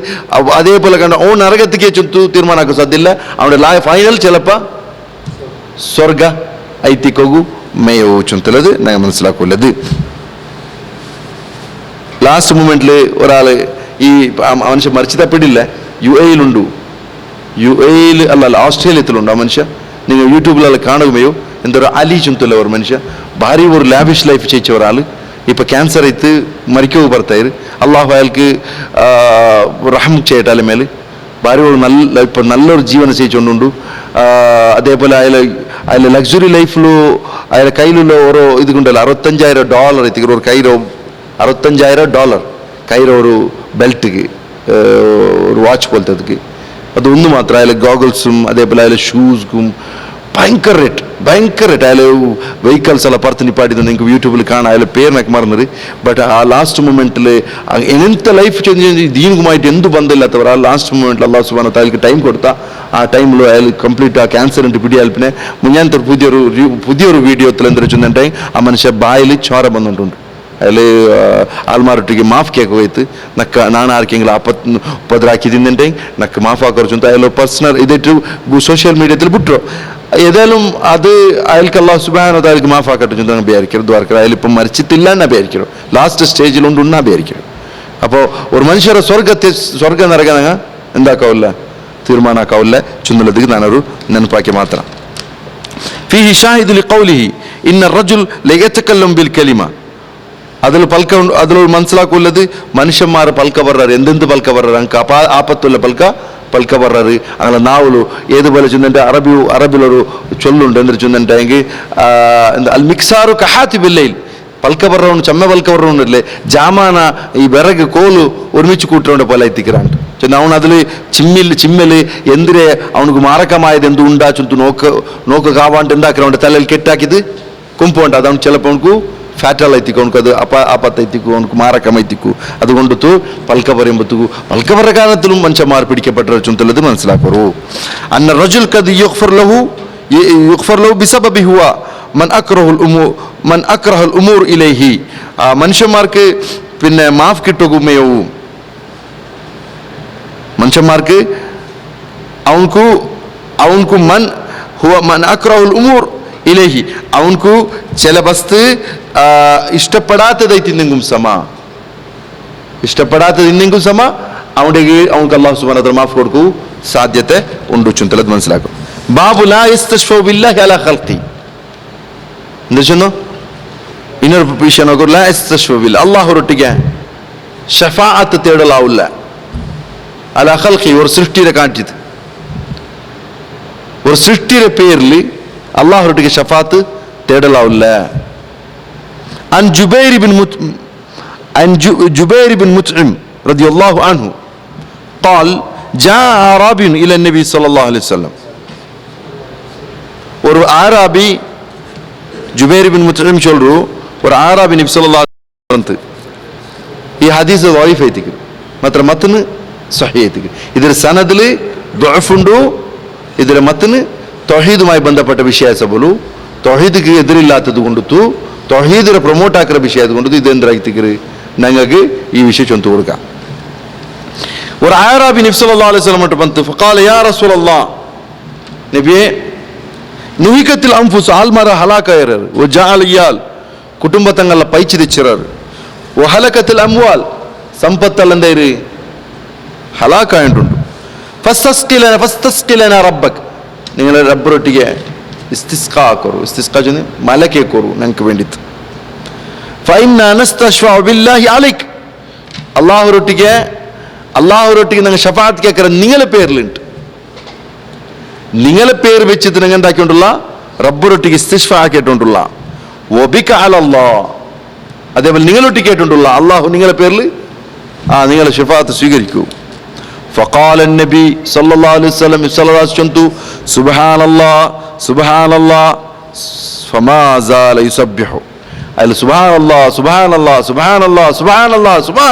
അതേപോലെ കണ്ട ഓ നരകത്തിക്ക് ചുന്തു തീരുമാനമാക്കാൻ സാധ്യമില്ല അവന്റെ ഫൈനൽ ചിലപ്പോൾ സ്വർഗ ಐತಿಕೋಗು ಮೇಯೋ ചുന്തലത് ഞങ്ങൾ മനസ്സിലാക്കുള്ളത് ലാസ്റ്റ് മൂമെന്റിൽ ഒരാള് ഈ മനുഷ്യൻ മരിച്ചു തപ്പിടില്ല യുഎയിലുണ്ട് യുഎയിൽ അല്ല ഓസ്ട്രേലിയത്തിലുണ്ട് ആ മനുഷ്യ നിങ്ങൾ യൂട്യൂബിലെല്ലാം കാണുകയോ എന്തൊരു അലി ചുന്തല ഒരു മനുഷ്യ ഭാരി ഒരു ലാവിഷ് ലൈഫ് ചെയ്യിച്ച ഒരാള് ഇപ്പൊ ക്യാൻസർ ആയിട്ട് മരിക്കോ ಬರ್ತಾಯಿರು അള്ളാഹു അയാൾക്ക് റഹം ചെയ്യട്ടെ അല്ലെ മേല് ഭാര്യ ഒരു നല്ല ഇപ്പൊ നല്ലൊരു ജീവനം ചെയ്യിച്ചുകൊണ്ടുണ്ട് അതേപോലെ അതിൽ ലക്സുറി ലൈഫിലു അതിലെ കയ്യിലുള്ള ഓരോ ഇത് കൊണ്ടല്ല $65,000 എത്തിക്കുന്ന ഒരു കയ്യിലോ $65,000 കയ്യിലോ ഒരു ബെൽറ്റ് ഒരു വാച്ച് പോലത്തെ അതൊന്നു മാത്രം അതിലെ ഗോഗിൾസും അതേപോലെ അതിലെ ഷൂസും ഭയങ്കര റേറ്റ് അതിൽ വെഹിക്കിൾസ് എല്ലാം പുറത്ത് നിപ്പാടിയത് നിങ്ങൾക്ക് യൂട്യൂബിൽ കാണാം അതിലെ പേരിനൊക്കെ മറന്നത് ബട്ട് ആ ലാസ്റ്റ് മൊമെന്റിൽ എന്ത് ലൈഫ് ചേഞ്ച് ദീനുമായിട്ട് എന്ത് ബന്ധമില്ലാത്തവർ ആ ലാസ്റ്റ് മൊമെന്റിൽ അള്ളാഹു സുബ്ഹാനഹു വ തആല ടൈം കൊടുത്താൽ ആ ടൈമിൽ അയാൾ കംപ്ലീറ്റ് ആ ക്യാൻസറിൻ്റെ പിടിയാൽപ്പിനെ മുന്നത്തെ പുതിയൊരു വീഡിയോത്തിൽ എന്താ വെച്ചിട്ടുണ്ടെങ്കിൽ ആ മനുഷ്യ ബായിൽ ചോര വന്നിട്ടുണ്ട് അതിൽ ആൾമാരൊട്ടിಗೆ ಮಾಫ್ ಕೇಕ್ ಹೋಯ್ತು ನಾನು ಆರ್ಕೆಂಗಿಲ್ಲ ಉಪದ್ರಾಕಿ ತಿಂದಂಟೆಂಗ್ ನಕ್ಕ ಮಾಫ್ ಹಾಕೋರು ಅಂತ അതിൽ ಪರ್ಸನಲ್ ഇതിട്ട് സോഷ്യൽ മീഡിയത്തിൽ ಬಿಟ್ಟರು ഏതായാലും അത് അയാൾക്ക് അല്ലാഹു സുബ്ഹാനഹു വ തആലക്ക് മാഫ് ആക്കട്ടെ ചൊന്ന് വിചാരിക്കരുത് ദ്വാരക്കര അയാളിപ്പം മരിച്ചിട്ടില്ല എന്നാ വിചാരിക്കണം ലാസ്റ്റ് സ്റ്റേജിലുണ്ട് എന്നാ വിചാരിക്കണം അപ്പോൾ ഒരു മനുഷ്യരെ സ്വർഗ നരക ഞങ്ങൾ എന്താക്കാവില്ല തീരുമാനമാക്കാവില്ല ചുന്നുള്ളതിക്ക് ഞാനൊരു ನೆನಪಾಕಿ ಮಾತ್ರ ഫീഹി ഷാഹിദു ലിഖൗലിഹി ഇന്ന റജുൽ ലയതകല്ലം ബിൽ കലിമ അതിലൊരു മനസ്സിലാക്കുള്ളത് മനുഷ്യന്മാർ പൽക്ക ಬರ್றாರು എന്തെന്ത് പൽക്ക ಬರ್றாರು അങ്ങ് ആപത്തുള്ള പൽക്ക ಬರ್றாರು അങ്ങനെ നാവുలు ഏതുപോലെ ചൊന്നിട്ട് അറബിലൊരു ചൊല്ലുണ്ട് എന്നിട്ട് ചൊന്നിട്ടെങ്കിൽ എന്താ അൽ മിക്സാറു കഹാത്തി ബില്ലയിൽ പൽക്ക ಬರ್றവನು ചെമ്മ പൽക്ക ಬರ್றവനല്ലേ ജാമാന ഈ വിറക് കോല് ഒരുമിച്ച് കൂട്ടുകൊണ്ട് പോലെ എത്തിക്கிறாണ്ട് അവൻ അതിൽ ചിമ്മല് എന്തിരെ അവനക്ക് മാരകമായത് എന്ത് ഉണ്ടാ ചൊന്തു നോക്ക് കാവാണ്ട് ഉണ്ടാക്കി അവൻ്റെ തലയിൽ കെട്ടാക്കിയത് കുമ്പുണ്ട് അതവൻ ചിലപ്പോൾ അവനക്ക് ಫ್ಯಾಟಲ್ ಐತಿಕು ಅವನಿಗೆ ಅದು ಆಪತ್ತೈತಿಕು ಅವನಿಗೆ ಮಾರಕಮೈತಿಕು അതുകൊണ്ടു പൽക്ക പറയുമ്പോഴത്തേക്കു പൽക്ക പറ കാലത്തിലും മനുഷ്യന്മാർ പിടിക്കപ്പെട്ട ചുന്തലത് മനസ്സിലാക്കറു അന്ന റജുൽ കദ് യുഗ്ഫർ ലഹു ബിസബബി ഹുവ മൻ അക്റഹുൽ ഉമൂർ ഇലൈഹി മനുഷ്യന്മാർക്ക് പിന്നെ മാഫ് കിട്ടുകയും മനുഷ്യന്മാർക്ക് അവൻകു മൻ അക്റഹുൽ ഉമൂർ ഇലൈഹി അവൻകു ചില വസ്തു ഇഷ്ടപ്പെടാത്തതായിട്ടിന്നെങ്കും സമ അവൻക്ക് അല്ലാഹു സുബ്ഹാനഹു വ തആല മാഫ് കൊടുക്കൂ സാധ്യത ഉണ്ട് ചുന്തലത് മനസ്സിലാക്കും ബാബു ലാ യസ്തശ്ഫഉ ബില്ലാഹി അലാ ഖൽഖി എന്തെന്നു ಇನ್ನೊಂದು ವಿಷಯ ನೋಡ್ರಿ ಲಾ ಯಸ್തശ്ഫഉ ബില്ലാഹി അല്ലാഹുರೊಟ್ಟಿಗೆ ಶಫಾಅತ್ ತೇಡಲಾವುಲ್ಲ ಅಲಾ ಖಲ್ഖಿ ஒரு ಸೃಷ್ಟಿಯ ಕಾಂಟಿತು ஒரு ಸೃಷ್ಟಿಯ ಪೇರ್ಲಿ അല്ലാഹുರೊಟ್ಟಿಗೆ ಶಫಾಅತ್ തേടലാവുല്ല عن جبير بن مطعم رضي الله عنه قال جاء أعرابي إلى النبي صلى الله عليه وسلم ஒரு ஆராபி ஜுபைர் பின் முத்இம் சொல்று ஒரு ஆராபி நபி ஸல்லல்லாஹு அலைஹி வஸல்லம் ಈ ಹದೀಸ್ ضعيف ಐತಿಗೆ ಮಾತ್ರ ಮತನ್ ಸಹೀಹ್ ಐತಿಗೆ ಇದರ ಸನದಲ್ಲಿ ضعف ಉಂಡು ಇದರ ಮತನ್ ತೌಹೀದುമായി ബന്ധപ്പെട്ട ವಿಷಯ ಸಬಲು തൗഹീദിಗೆ ಎದುರಿല്ലാತದು കൊണ്ടുತು തൗഹീദിರ ಪ್ರಮೋಟ್ ಹಾಕಿರ ವಿಷಯ ಅದು കൊണ്ടുತು ಇದೆಂದ್ರಾಗ್ತಿಗೆ ನಂಗೆ ಈ ವಿಷಯ ಚೊಂತು ಹುಡುಗ ഒരു ആറാബി നബി സല്ലല്ലാഹു അലൈഹി വസല്ലം ಬಂತು فقال يا رسول الله നബിയേ നുഹികത്തിൽ അൻഫുസ് ആൽമര ഹലാകയറർ വജഅൽ യാൽ കുടുംബ തങ്ങളെ പൈച്ചി തെച്ചിറർ വഹലകത്തിൽ അംവാൽ സമ്പത്തല്ലന്തേര് ഹലാകായിട്ടുണ്ട് ഫസ്തസ്കിലന റബ്ബക് നിങ്ങളെ റബ്ബറൊട്ടിಗೆ ഇസ്തിസ്ഖാ കറു ഇസ്തിസ്ഖാ ജനെ മലക്കെ കറു ഞങ്ങൾക്ക് വേണ്ടിട്ട് ഫൈന നസ്തശ്ഫഉ ബില്ലാഹി അലൈക് അല്ലാഹുറൊട്ടിಗೆ ഞങ്ങൾ ഷഫാഅത്ത് കേക്കറ നിങ്ങളെ പേരിലുണ്ട് നിങ്ങളെ പേര് വെച്ചിട്ട് ഞങ്ങൾ എന്താക്കിയിട്ടുള്ള റബ്ബറൊട്ടിಗೆ ഇസ്തിസ്ഫാ ആക്കിയിട്ടുള്ള വബിക അലല്ലാഹ് അതേപോലെ നിങ്ങളൊട്ടിക്ക് കേട്ടിട്ടുള്ള അല്ലാഹു നിങ്ങളെ പേരിൽ നിങ്ങളെ ഷഫാഅത്ത് സ്വീകരിക്കൂ فقال النبي صلى الله عليه وسلم سبحان الله فما زال يسبح അതിൽ സുബ്ഹാന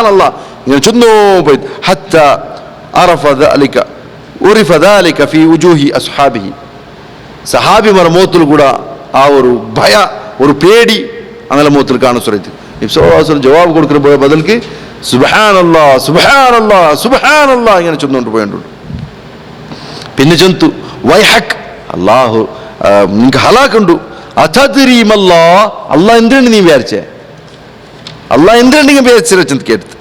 അല്ലാഹ് ഇങ്ങനെ ചൊന്നു പോയി ഹത്ത ഉറിഫ ദാലിക ഫീ വുജൂഹി അസ്ഹാബിഹി സഹാബിമാർ മുഖത്തിൽ കൂടെ ആ ഒരു ഭയ ഒരു പേടി അങ്ങനെ മുഖത്തിൽ കാണും സുറത്ത് നബി സല്ലല്ലാഹു അലൈഹി വസല്ലം ജവാബ് കൊടുക്കുന്ന ബദൽക്ക് സുബ്ഹാനല്ലാഹ് ഇങ്ങനെ ചൊന്നുകൊണ്ട് പോയിട്ടുണ്ട് പിന്നെ ചൊന്തു വൈഹക് അല്ലാഹു നിങ്ങൾക്ക് ഹലാക്കുണ്ട് അല്ലാഹ് എന്തിനാണ് നീ വിചാരിച്ചേ അല്ലാഹ് എന്തിനാണ് നിങ്ങൾ വിചാരിച്ചു കേട്ടത്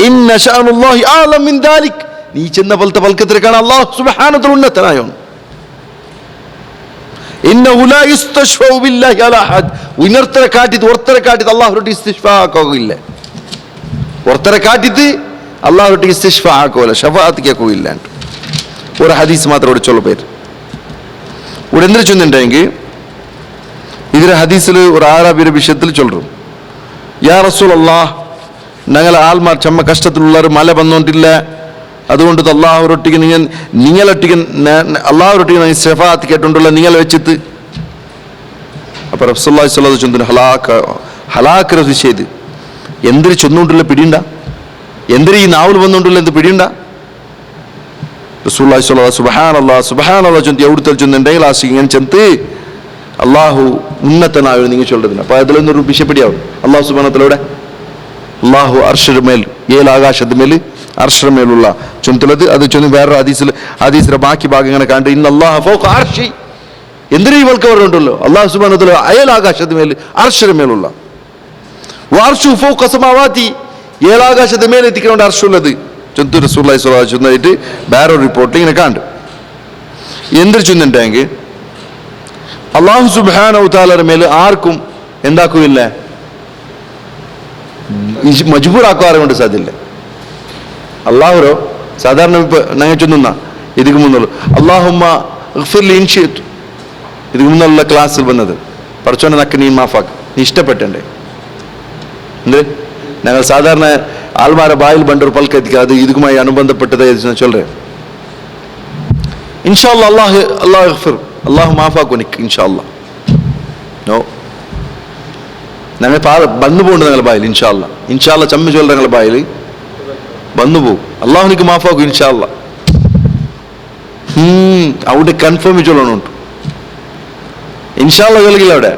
ഇന്ന ശഅനുല്ലാഹി അഅലം മിൻ ദാലിക് നീ ചെന്ന പോലത്തെ പൽക്കത്തിലേക്കാണ് അല്ലാഹു സുബ്ഹാനഹു വ തആല ഉന്നതനായവൻ ഇന്നഹു ലാ യസ്തശ്ഫഉ ബില്ലാഹി അലാ അഹദ് ഉന്നതരെ കാട്ടിട്ട് അല്ലാഹുറൊട്ടിಗೆ ഇസ്തിശ്ഫാ ആക്കുകയില്ല ഒർത്തരെ കാട്ടിട്ട് അല്ലാഹുറൊട്ടിಗೆ ഇസ്തിശ്ഫാ ആക്കുകയില്ല ഷഫാഅത്ത് കേൾക്കുകയില്ല ഒരു ഹദീസ് മാത്രം ഇവിടെ ചൊല്ല പേര് ഇവിടെ എന്തിനു ചൊല്ലുന്നുണ്ടെങ്കിൽ ഇതിലെ ഹദീസിൽ ഒരു ആറാബിയുടെ വിഷയത്തിൽ ചൊല്ലും യാ റസൂലല്ലാഹ് ഞങ്ങൾ ആൾമാർ ചമ്മ കഷ്ടത്തിലുള്ളവർ മല വന്നോണ്ടില്ല അതുകൊണ്ട് അല്ലാഹുറൊട്ടിಗೆ നിങ്ങളൊട്ടിಗೆ അല്ലാഹുറൊട്ടിಗೆ ഷഫാഅത്ത് കേട്ടുണ്ടല്ലോ നിങ്ങൾ വെച്ചിട്ട് അപ്പൊ റസൂലുള്ളാഹി സ്വല്ലല്ലാഹു അലൈഹി വസല്ലം ഹലാക്കിற വിഷയത് എന്തിനു ചൊന്നുകൊണ്ടുള്ള പിടിയുണ്ട എന്തിനു ഈ നാവൽ വന്നുകൊണ്ടുള്ള എന്ത് പിടിയുണ്ട റസൂലുള്ളാഹി സ്വല്ലല്ലാഹു സുബ്ഹാനല്ലാഹ് ചൊന്തി എവിടുത്തെ ചൊന്നുണ്ടെങ്കിൽ ആ ഇങ്ങനെ ചെന്ന് അള്ളാഹു ഉന്നതനായ നിങ്ങൾ ചൊല്ലതിന് അപ്പൊ അതിലൊന്നൊരു വിഷയപ്പെടിയാവും അള്ളാഹു സുബ്ഹാനഹു വ തആലയുടെ അള്ളാഹു അർശിന്റെ മേൽ ഏഴാകാശത്തിന്റെ മേൽ അർശിന്റെ മേലുള്ള ചൊന്നുള്ളത് അത് ചൊന്ന് വേറൊരു ഹദീസിലെ ബാക്കി ഭാഗങ്ങളെ കണ്ട് ഇന്നല്ലാഹു ഫൗഖ അർശി എന്തിനു ഈ വൽക്ക പറഞ്ഞുണ്ടല്ലോ അള്ളാഹു സുബ്ഹാനഹു വ തആല അയലാകാശത്തിന്റെ മേൽ അർശിന്റെ മേലുള്ള വാർഷു ഫൗഖ സമാവാതി ഏഴാകാശത്തിന്റെ മേൽ എത്തിക്കൊണ്ട് അർശുള്ളത് ചൊന്തു റസൂലുള്ളാഹി സ്വല്ലല്ലാഹു അലൈഹി വസല്ലം ചൊന്നായിട്ട് വേറൊരു റിപ്പോർട്ടിൽ ഇങ്ങനെ കണ്ട് എന്തൊരു ചൊന്നുണ്ടെങ്കിൽ അല്ലാഹു സുബ്ഹാനഹു വ തആലയുടെ മേൽ ആർക്കും എന്താക്കുകയില്ല മജ്ബൂറാക്കാറെ കൊണ്ട് സാധ്യല്ല അള്ളാഹുരോ സാധാരണ ഞങ്ങൾ ചൊന്നുന്ന ഇതിക്ക് മുന്നുള്ള അല്ലാഹുമ്മ ഇഗ്ഫിർലി ഇൻ ശിഅ്തു ഇതിക്ക് മുന്നുള്ള ക്ലാസ്സിൽ വന്നത് പടച്ചോനെ നക്ക് നീ മാഫാക്ക് നീ ഇഷ്ടപ്പെട്ടണ്ടേ എന്ത് ഞങ്ങൾ സാധാരണ ആൾമാരെ ബായിൽ ബണ്ടൊരു പൽക്കെത്തിക്കുക അത് ഇതുമായി അനുബന്ധപ്പെട്ടത് ചൊല്ലേ ഇൻഷാ അല്ലാഹ് അല്ലാഹു ഇഗ്ഫിർ അല്ലാഹു മാഫാക്കു നിക്ക് ഇൻഷാ അല്ലാഹ് നോ ഞങ്ങൾ വന്നു പോകണ്ട ഞങ്ങളുടെ ബായിൽ ഇൻഷാല്ല ചമ്മ ചൊല്ല ഞങ്ങളുടെ ബായിൽ വന്നു പോകും. അള്ളാഹു എനിക്ക് മാഫാക്കും ഇൻഷാല്ല. അവിടെ കൺഫേം ചൊല്ലണുണ്ട് ഇൻഷാല്ല കേൾക്കില്ല അവിടെ.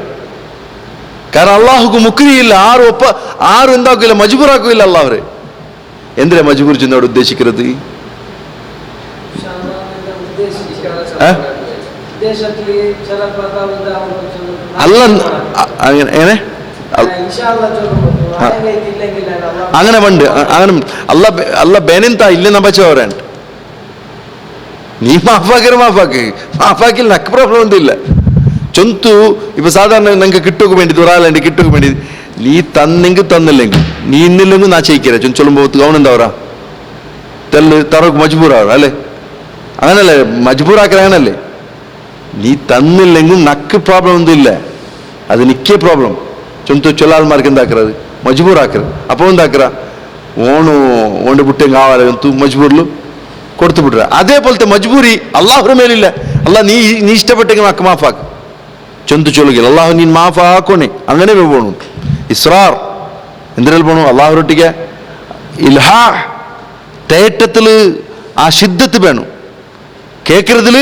കാരണം അള്ളാഹുക്ക് മുക്രിയില്ല, ആരും എന്താക്കില്ല, മജ്ബൂറാക്കില്ല അള്ളാഹുരെ. എന്തിനാ മജ്ബൂർ ചെന്നവിടെ ഉദ്ദേശിക്കുന്നത്? അല്ല എങ്ങനെ അങ്ങനെ പണ്ട് അങ്ങനെ അല്ല ബെനിന്ത ഇല്ലെന്ന പച്ചവരാണ്. നീ മാഫാക്കില്ല നക്ക് പ്രോബ്ലം ഒന്നുമില്ല. ചൊന്തു ഇപ്പൊ സാധാരണ നിങ്ങൾക്ക് കിട്ടുക വേണ്ടി ഒരാളുണ്ട് കിട്ടുക വേണ്ടി നീ തന്നെങ്കിൽ തന്നില്ലെങ്കിൽ നീ ഇന്നില്ലെങ്കിൽ നാ ചെയ്യിക്കര ചൊല്ലുമ്പോ അവനെന്താ പറയാ തെല്ല് തറക്ക് മജ്ബൂറാണ് അല്ലേ? അങ്ങനല്ലേ മജ്ബൂറാക്കൽ അങ്ങനല്ലേ? നീ തന്നില്ലെങ്കിൽ നക്ക് പ്രോബ്ലം ഒന്നുമില്ല, അത് നിക്കേ പ്രോബ്ലം. ചൊന്തു ചൊല്ലാൾമാർക്ക് എന്താക്കറത് മജ്ബൂറാക്കരുത്. അപ്പോൾ എന്താക്കറ ഓണ്ട് ബുട്ടേ കാവാല ചൊന്തു മജ്ബൂറിൽ കൊടുത്തു വിട്ടുക. അതേപോലത്തെ മജ്ബൂരി അള്ളാഹുടെ മേലില്ല. നീ ഇഷ്ടപ്പെട്ടെങ്കിൽ നക്ക് മാഫാക്ക് ചൊന്തു ചൊല്ലുകില്ല. അള്ളാഹു നീ മാഫാക്കോണേ അങ്ങനെ പോകണു. ഇസ്രാർ എന്തിനാൽ പോണു? അള്ളാഹുരൊട്ടിക്ക് ഇൽഹാ തേറ്റത്തിൽ ആ ശിദ്ധത്ത് വേണം, കേൾക്കരുതിൽ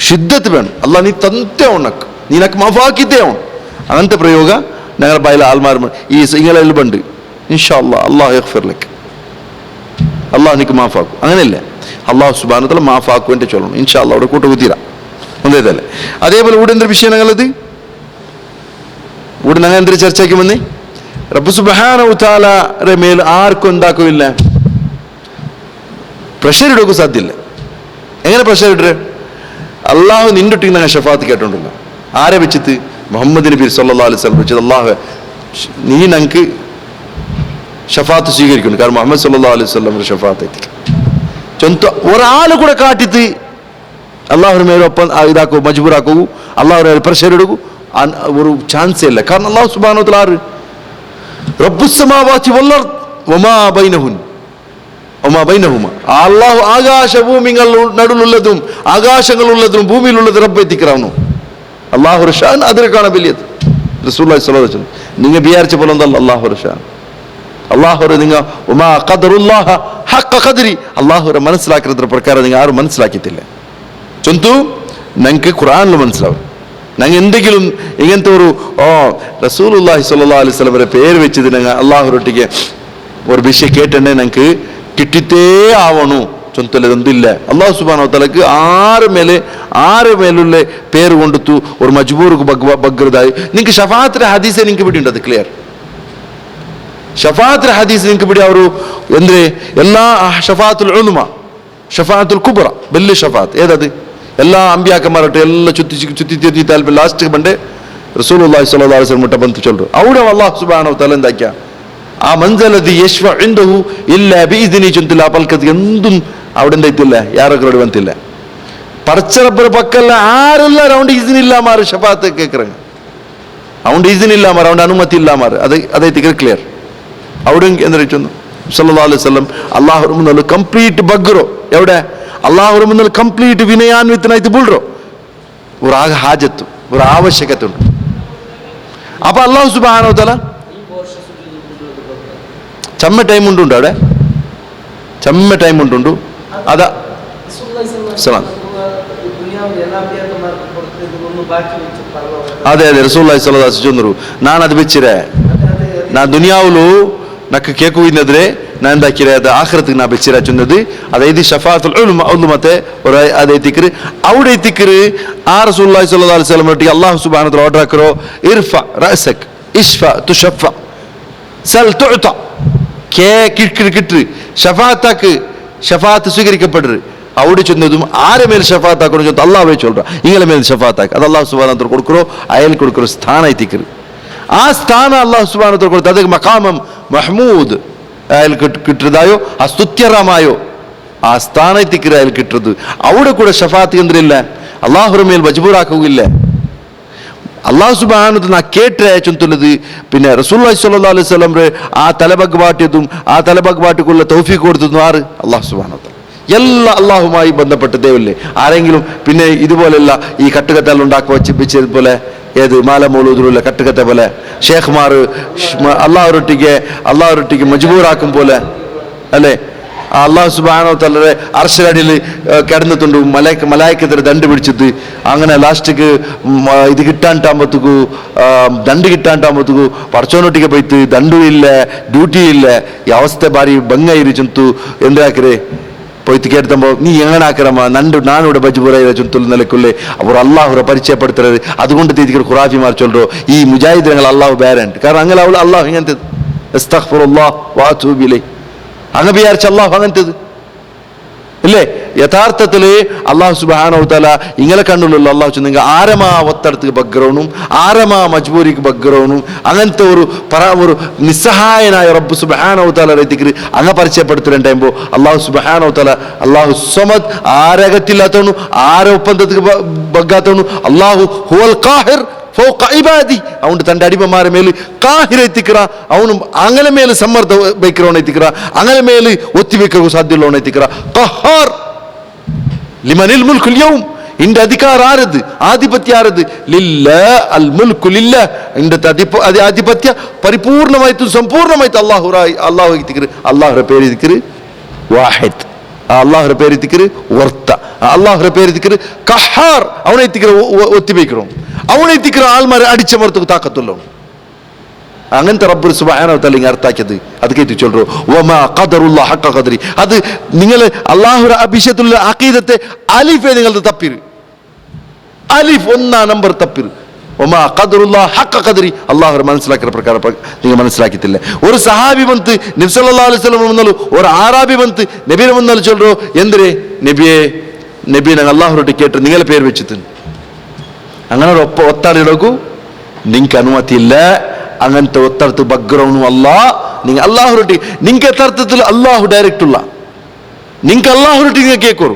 ശിദ്ധത്ത് വേണം. അള്ളാഹ് നീ തന്നേ ഉണക്ക്, നീ നക്ക് മാഫാക്കിത്തേ ഉൺ. അങ്ങനത്തെ പ്രയോഗ ഞങ്ങളുടെ ബൈല ആൽമാർ ഈ ഇങ്ങളെല്ലാം ഉണ്ട്. ഇൻഷാ അല്ലാഹ് അള്ളാഹു യഗ്ഫിർലക്, അള്ളാഹു നിനക്ക് മാഫാക്കും. അങ്ങനെയല്ല, അള്ളാഹു സുബ്ഹാനഹു വ തആല മാഫാക്കും എൻ്റെ ചൊല്ലണം ഇൻഷാ അല്ലാഹ്. അവിടെ കൂട്ടുകുത്തിര ഒന്നേതല്ലേ. അതേപോലെ ഇവിടെ എന്തൊരു വിഷയം ഞങ്ങളത് ഇവിടെ ഞങ്ങൾ എന്തൊരു ചർച്ചയ്ക്ക് വന്നേ? റബ്ബ് സുബ്ഹാനഹു വ തആലയുടെ മേൽ ആർക്കും എന്താക്കില്ല, പ്രഷർ ഇടക്കും സാധ്യമില്ല. എങ്ങനെ പ്രഷർ ഇടേ? അള്ളാഹു നിന്റെ ഒട്ടിക്ക് ഞങ്ങൾ ഷഫാത്ത് കേട്ടോണ്ടല്ലോ. ആരെ വെച്ചിട്ട്? മുഹമ്മദ് നബി സല്ലല്ലാഹു അലൈഹി വസല്ലം വെച്ചത്. അള്ളാഹു നീ ഞങ്ങൾക്ക് ഷഫാത്ത് സ്വീകരിക്കുന്നു. കാരണം മുഹമ്മദ് സല്ലല്ലാഹു അലൈഹി വസല്ലം ഷഫാത്ത് എത്തിക്കും. ചൊന്ത ഒരാൾ കൂടെ കാട്ടിത്ത് അള്ളാഹുവിന് മേലൊപ്പം ഇതാക്കൂ, മജ്ബൂറാക്കൂ, അള്ളാഹുവിനെ പ്രഷർ എടുക്കൂ, ഒരു ചാൻസേ ഇല്ല. കാരണം അള്ളാഹു സുബ്ഹാനഹു വ തആല ആര്? റബ്ബുസ് സമാവാതി വൽ അർദ് വമാ ബൈനഹുമാ. അള്ളാഹു ആകാശഭൂമികൾ നടുലുള്ളതും ആകാശങ്ങളുള്ളതും ഭൂമിയിലുള്ളത് റബ്ബ് എത്തിക്കറാവുന്നു. അള്ളാഹു ഷാൻ അതിലേക്കാണ് വലിയത്. റസൂലുള്ളാഹി സ്വല്ലല്ലാഹു അലൈഹി വസല്ലം നിങ്ങൾ വിചാരിച്ച പോലെ ഒന്നല്ല അള്ളാഹു ഷാൻ. അള്ളാഹുരെ നിങ്ങൾ ഉമാ ഖദറുല്ലാഹ ഹഖ ഖദ്രി അള്ളാഹുരെ മനസ്സിലാക്കുന്ന പ്രകാരം നിങ്ങൾ ആരും മനസ്സിലാക്കിയിട്ടില്ല. ചൊന്തു ഞങ്ങൾക്ക് ഖുർആനിൽ മനസ്സിലാവും. ഞങ്ങൾ എന്തെങ്കിലും ഇങ്ങനത്തെ ഒരു റസൂലുള്ളാഹി സ്വല്ലല്ലാഹു അലൈഹി വസല്ലം വരെ പേര് വെച്ചത് ഞങ്ങൾ അള്ളാഹുരൊട്ടിക്ക് ഒരു വിഷയം കേട്ടെന്നെ ഞങ്ങൾക്ക് കിട്ടിത്തേ ആവണു. ചൊന്തല്ലതൊന്നില്ല. അള്ളാഹു സുബ്ഹാനഹു വ തആലക്ക് ആറ് മേലുള്ള പേര് കൊണ്ടുത്തു ഒരു മജ്ബൂർക്ക് ബഗ്രതായി. നിങ്ങൾക്ക് ഷഫാഅത്തിന്റെ ഹദീസ് നിങ്ങൾക്ക് പിടിയുണ്ട്, അത് ക്ലിയർ. ഷഫാഅത്തിന്റെ ഹദീസ് നിങ്ങൾക്ക് പിടി ಅವರು ಅಂದ್ರೆ എല്ലാ ഷഫാഅത്തുൽ ഉൽമ ഷഫാഅത്തുൽ കുബ്ര വലിയ ഷഫാഅത്ത് ഏതത്? എല്ലാ അമ്പിയാക്കന്മാരോട്ട് എല്ലാം ചുറ്റി താല്പര്യം ലാസ്റ്റ് പണ്ട് റസൂലുള്ളാഹി സ്വല്ലല്ലാഹു അലൈഹി വസല്ലം മുട്ട ಬಂತು ചൊല്ലു. അവിടെ അല്ലാഹു സുബ്ഹാനഹു വ തആല എന്താക്കിയ ആ മൻസലതി യശ്ഫഉ ഇൻദഹു ഇല്ലാ ബിഇദ്നി ചൊന്തില്ല പൽക്കത്ത് എന്തും അവിടെ എന്തായിട്ടില്ല, ಯಾರೊಬ್ಬರು ಬಂತಿಲ್ಲ. ಪರಚರಬ್ಬರ ಪಕ್ಕಲ್ಲ ಆರೆಲ್ಲ ರೌಂಡ್ ಈಸಿನ್ ಇಲ್ಲ ಮಾರು ಶಫಾತ್ ಕೇಕ್ರಂಗ ಅವನ್ ಈಸಿನ್ ಇಲ್ಲ ಮಾರು ಅವನ ಅನುಮತಿ ಇಲ್ಲ ಮಾರು ಅದೈತಿ ಕ್ಲಿಯರ್. അവിടെ എന്താ ചൊന്നു സല്ലല്ലാഹു അലൈഹി വസല്ലം അല്ലാഹുവിന്റെ മുന്നിൽ ಕಂಪ್ಲೀಟ್ ಬಗ್ರೋ ಎವಡೆ ಅಲ್ಲಾಹ್ರ മുന്നിൽ ಕಂಪ್ಲೀಟ್ ವಿನಯಾನ್ವಿತನಾಯ್ತು ಬಿಡ್ರೋ ഒരു ഹാജത്ത് ഒരു ആവശ്യകത ഉണ്ട്. അപ്പൊ അല്ലാഹു സുബ്ഹാനഹു വ തആല ചമ്മ ടൈം ഉണ്ടോ അവിടെ? ചമ്മ ടൈം ഉണ്ടു. അതാ అదే రసూలుల్లాహి സ്വല്ലല്ലാഹു అలైహి వసల్లం ನಾನು ಅದು ಬೆಚ್ಚಿರೆ ನಾ ದುನಿಯಾವುಲು ನಕ್ಕ ಕೇಕು ಇನ್ನದ್ರೆ ನಾ ಎಂದಾಕಿರೆ ಅದು ಆಖಿರತಿಗೆ ನಾ ಬೆಚ್ಚಿರೆ ಚೊಂದದು ಅದೈದು ಶಫಾಅತುಲ್ ಉಲ್ಮ ಮತ್ತೆ ಅದೈತಿಕ್ರಿ ಔಡೈತಿಕ್ರಿ ಆ ರಸೂಲುಲ್ಲಾಹಿ ಸ್ವಲ್ಲಲ್ಲಾಹು ಅಲೈಹಿ ವಸಲ್ಲಂ ಒಟ್ಟಿಗೆ ಅಲ್ಲಾಹು ಸುಬ್ಹಾನಹು ವ ತಆಲ ಆರ್ಡರ್ ಹಾಕರೋ ಇರ್ಫಾ ರಅಸಕ್ ಇಶ್ಫಾ ತುಶಫಾ ಸಲ್ ತುಅತ കേ കിട്ട് ഷഫാത്താക്ക് ഷഫാത്ത് സ്വീകരിക്കപ്പെടും. അവിടെ ചെന്നതും ആരെ മേൽ ഷഫാത്താക്കണം ചൊന്ന അള്ളാഹുവേ ചൊല്ലുക ഇങ്ങളെ മേൽ ഷഫാത്താക്ക്. അത് അള്ളാഹു സുബ്ഹാനഹു വ തആല കൊടുക്കറോ അയാൾ കൊടുക്കറോ സ്ഥാന എത്തിക്കರು. ആ സ്ഥാന അള്ളാഹു സുബ്ഹാനഹു വ തആല കൊടുത്ത ಅದಕ್ಕೆ മഖാമം മഹ്മൂദ് അയാൾ കിട്ടുന്നതായോ ആ സ്തുത്യറാമായോ ആ സ്ഥാന എത്തിക്കರು അയാൾ കിട്ടുന്നത്. അവിടെ ಕೂಡ ഷഫാത്ത് എന്തില്ല, അള്ളാഹുവിന്റെ മേൽ മജ്ബൂറാക്കുകയില്ല. അള്ളാഹു സുബ്ഹാനഹു വ തആല കേട്ടേ ചൊല്ലുന്നത്. പിന്നെ റസൂലുള്ളാഹി സ്വല്ലല്ലാഹു അലൈഹി വസല്ലം ആ തലബഗ്ബാട്ടിയതും ആ തലബഗ്ബാട്ടിക്കുള്ള തൗഫീഖ് കൊടുത്തതും ആര്? അള്ളാഹു സുബ്ഹാനഹു വ തആല. എല്ലാ അള്ളാഹുമായി ബന്ധപ്പെട്ട ദേവല്ലേ ആരെങ്കിലും പിന്നെ ഇതുപോലെയുള്ള ഈ കട്ടുകത്താൽ ഉണ്ടാക്കി വെച്ചതുപോലെ ഏത് മാല മൗലൂദിലുള്ള കട്ടുകത്തെ പോലെ ഷേഖ്മാർ അള്ളാഹുരൊട്ടിക്ക് മജ്ബൂറാക്കും പോലെ അല്ലേ? അള്ളാഹു സുബ്ഹാനഹു വ തആലയുടെ അർശിനടിയിൽ കിടന്നിട്ടുണ്ട്, മലായിക്കത്തിന് ദണ്ട് പിടിച്ചിട്ട്. അങ്ങനെ ലാസ്റ്റിക്ക് ഇത് കിട്ടാണ്ടാകുമ്പോഴത്തേക്കു ദണ്ട് കിട്ടാണ്ടാകുമ്പോഴത്തേക്കു പടച്ചോനൊട്ടിക്ക് പോയിട്ട് ദണ്ടും ഇല്ല ഡ്യൂട്ടി ഇല്ല. ഈ അവസ്ഥ ഭാരി ഭംഗായിരു ചുന്തു എന്താക്കരേ പോയിട്ട് കേട്ടുമ്പോൾ നീ എങ്ങനെ ആക്കറമ്മ നാനിവിടെ ബജ്ബൂറായി ചുന്തുൽ നിലക്കുള്ളേ അവർ അള്ളാഹുരെ പരിചയപ്പെടുത്തുന്നത്. അതുകൊണ്ട് തീരിക്കൽ ഖുറാഫിമാർ ചൊല്ലോ ഈ മുജാഹിദുകൾ അള്ളാഹു ബേരണ്ട്. കാരണം അങ്ങനെ അവൾ അള്ളാഹു ഇങ്ങനത്തെ അസ്തഗ്ഫിറുല്ലാഹ് വഅതൂബു ഇലൈഹി അങ്ങ് വിചാരിച്ച അള്ളാഹു അങ്ങനത്തേത് ഇല്ലേ? യഥാർത്ഥത്തില് അള്ളാഹു സുബ്ഹാനഹു വ തആല ഇങ്ങനെ കണ്ണുള്ള അള്ളാഹു ചെന്നെങ്കിൽ ആരമാ ഒത്തടത്ത് ബഗ്രൗണും ആരമാ മജ്ബൂരിക്ക് ബഗ്രൗണും അങ്ങനത്തെ ഒരു നിസ്സഹായനായ റബ്ബ് സുബ്ഹാനഹു വ തആല റൈതിക്ക് അങ്ങ് പരിചയപ്പെടുത്തുന്നുണ്ടാകുമ്പോൾ അള്ളാഹു സുബ്ഹാനഹു വ തആല അള്ളാഹു സമദ്, ആരകത്തില്ലാത്തവണു ആരെ ഒപ്പന്തത്തിക്ക് ബഗ്ഗാത്തവണു. അള്ളാഹു ഹുവൽ ഖാഹിർ ഫൗഖ ഇബാദി, അവൻ തൻ്റെ അടിമമാരെ മേൽ കാഹിർ എത്തിക്കറ, അവനും അങ്ങനെ മേൽ സമ്മർദ്ദം വയ്க்கிறവൻ എത്തിക്കറ, അങ്ങനെ മേൽ ഒത്തിവെക്കുക സാധ്യമുള്ളവൻ എത്തിക്കറ. ഖഹാർ ലിമനിൽ മുൽക്കുൽ യൗം, ഇന്റെ അധികാരം ആരത്, ആധിപത്യം ആരത്? ലില്ലാ അൽ മുൽക്കു ലില്ലാ, ഇന്റെ ആധിപത്യ പരിപൂർണമായിട്ടും സമ്പൂർണമായിട്ട് അള്ളാഹു എത്തിക്കറ്. അള്ളാഹുടെ പേര് എത്തിക്കറ് വാഹിദ്, അള്ളാഹുടെ പേര് എത്തിക്കറ് വർത്ത, അള്ളാഹുടെ പേര് എത്തിക്കറ് ഖഹാർ, അവനെ എത്തിക്കറ് ഒത്തിവെക്കണം, അവനെ എത്തിക്കുന്ന ആൾമാരെ അടിച്ചമർത്തുക താക്കത്തുള്ളൂ. അങ്ങനത്തെ റബ്ബ് സുബ്ഹാനഹു വ തആല അർത്ഥാക്കിയത് അത് കേട്ട് ചൊല്ലു വമാ ഖദറുല്ലാഹ് ഹഖ ഖദരി. അത് നിങ്ങൾ അല്ലാഹുവിന്റെ അഭിഷേകത്തുള്ള അഖീദത്തെ അലിഫേ നിങ്ങളുടെ തപ്പിര്, അലിഫ് ഒന്നാം നമ്പർ തപ്പിര്. വമാ ഖദറുല്ലാഹ് ഹഖ ഖദരി, അല്ലാഹു മനസ്സിലാക്കുന്ന പ്രകാരം നിങ്ങൾ മനസ്സിലാക്കിയിട്ടില്ല. ഒരു സഹാബി വന്ന് നബി സല്ലല്ലാഹു അലൈഹി വസല്ലം വന്നല്ലോ, ഒരു ആറാബി വന്ന് നബിയെ വന്നല്ലോ ചൊല്ലു എന്തിരെ നബിയെ ഞങ്ങൾ അല്ലാഹുവിനോട് കേട്ട് നിങ്ങളെ പേര് വെച്ചിട്ട് അങ്ങനെ ഒത്താടിടക്കൂ നിങ്ങൾക്ക് അനുമതിയില്ല. അങ്ങനത്തെ ഒത്തടത്ത് ബഗ്രൗണും അല്ലാ നിങ്ങൾ അള്ളാഹുരൊട്ടി നിങ്ങൾക്ക് യഥാർത്ഥത്തിൽ അള്ളാഹു ഡയറക്റ്റുള്ള നിങ്ങൾക്ക് അള്ളാഹുരൊട്ടി നിങ്ങൾ കേൾക്കൂ.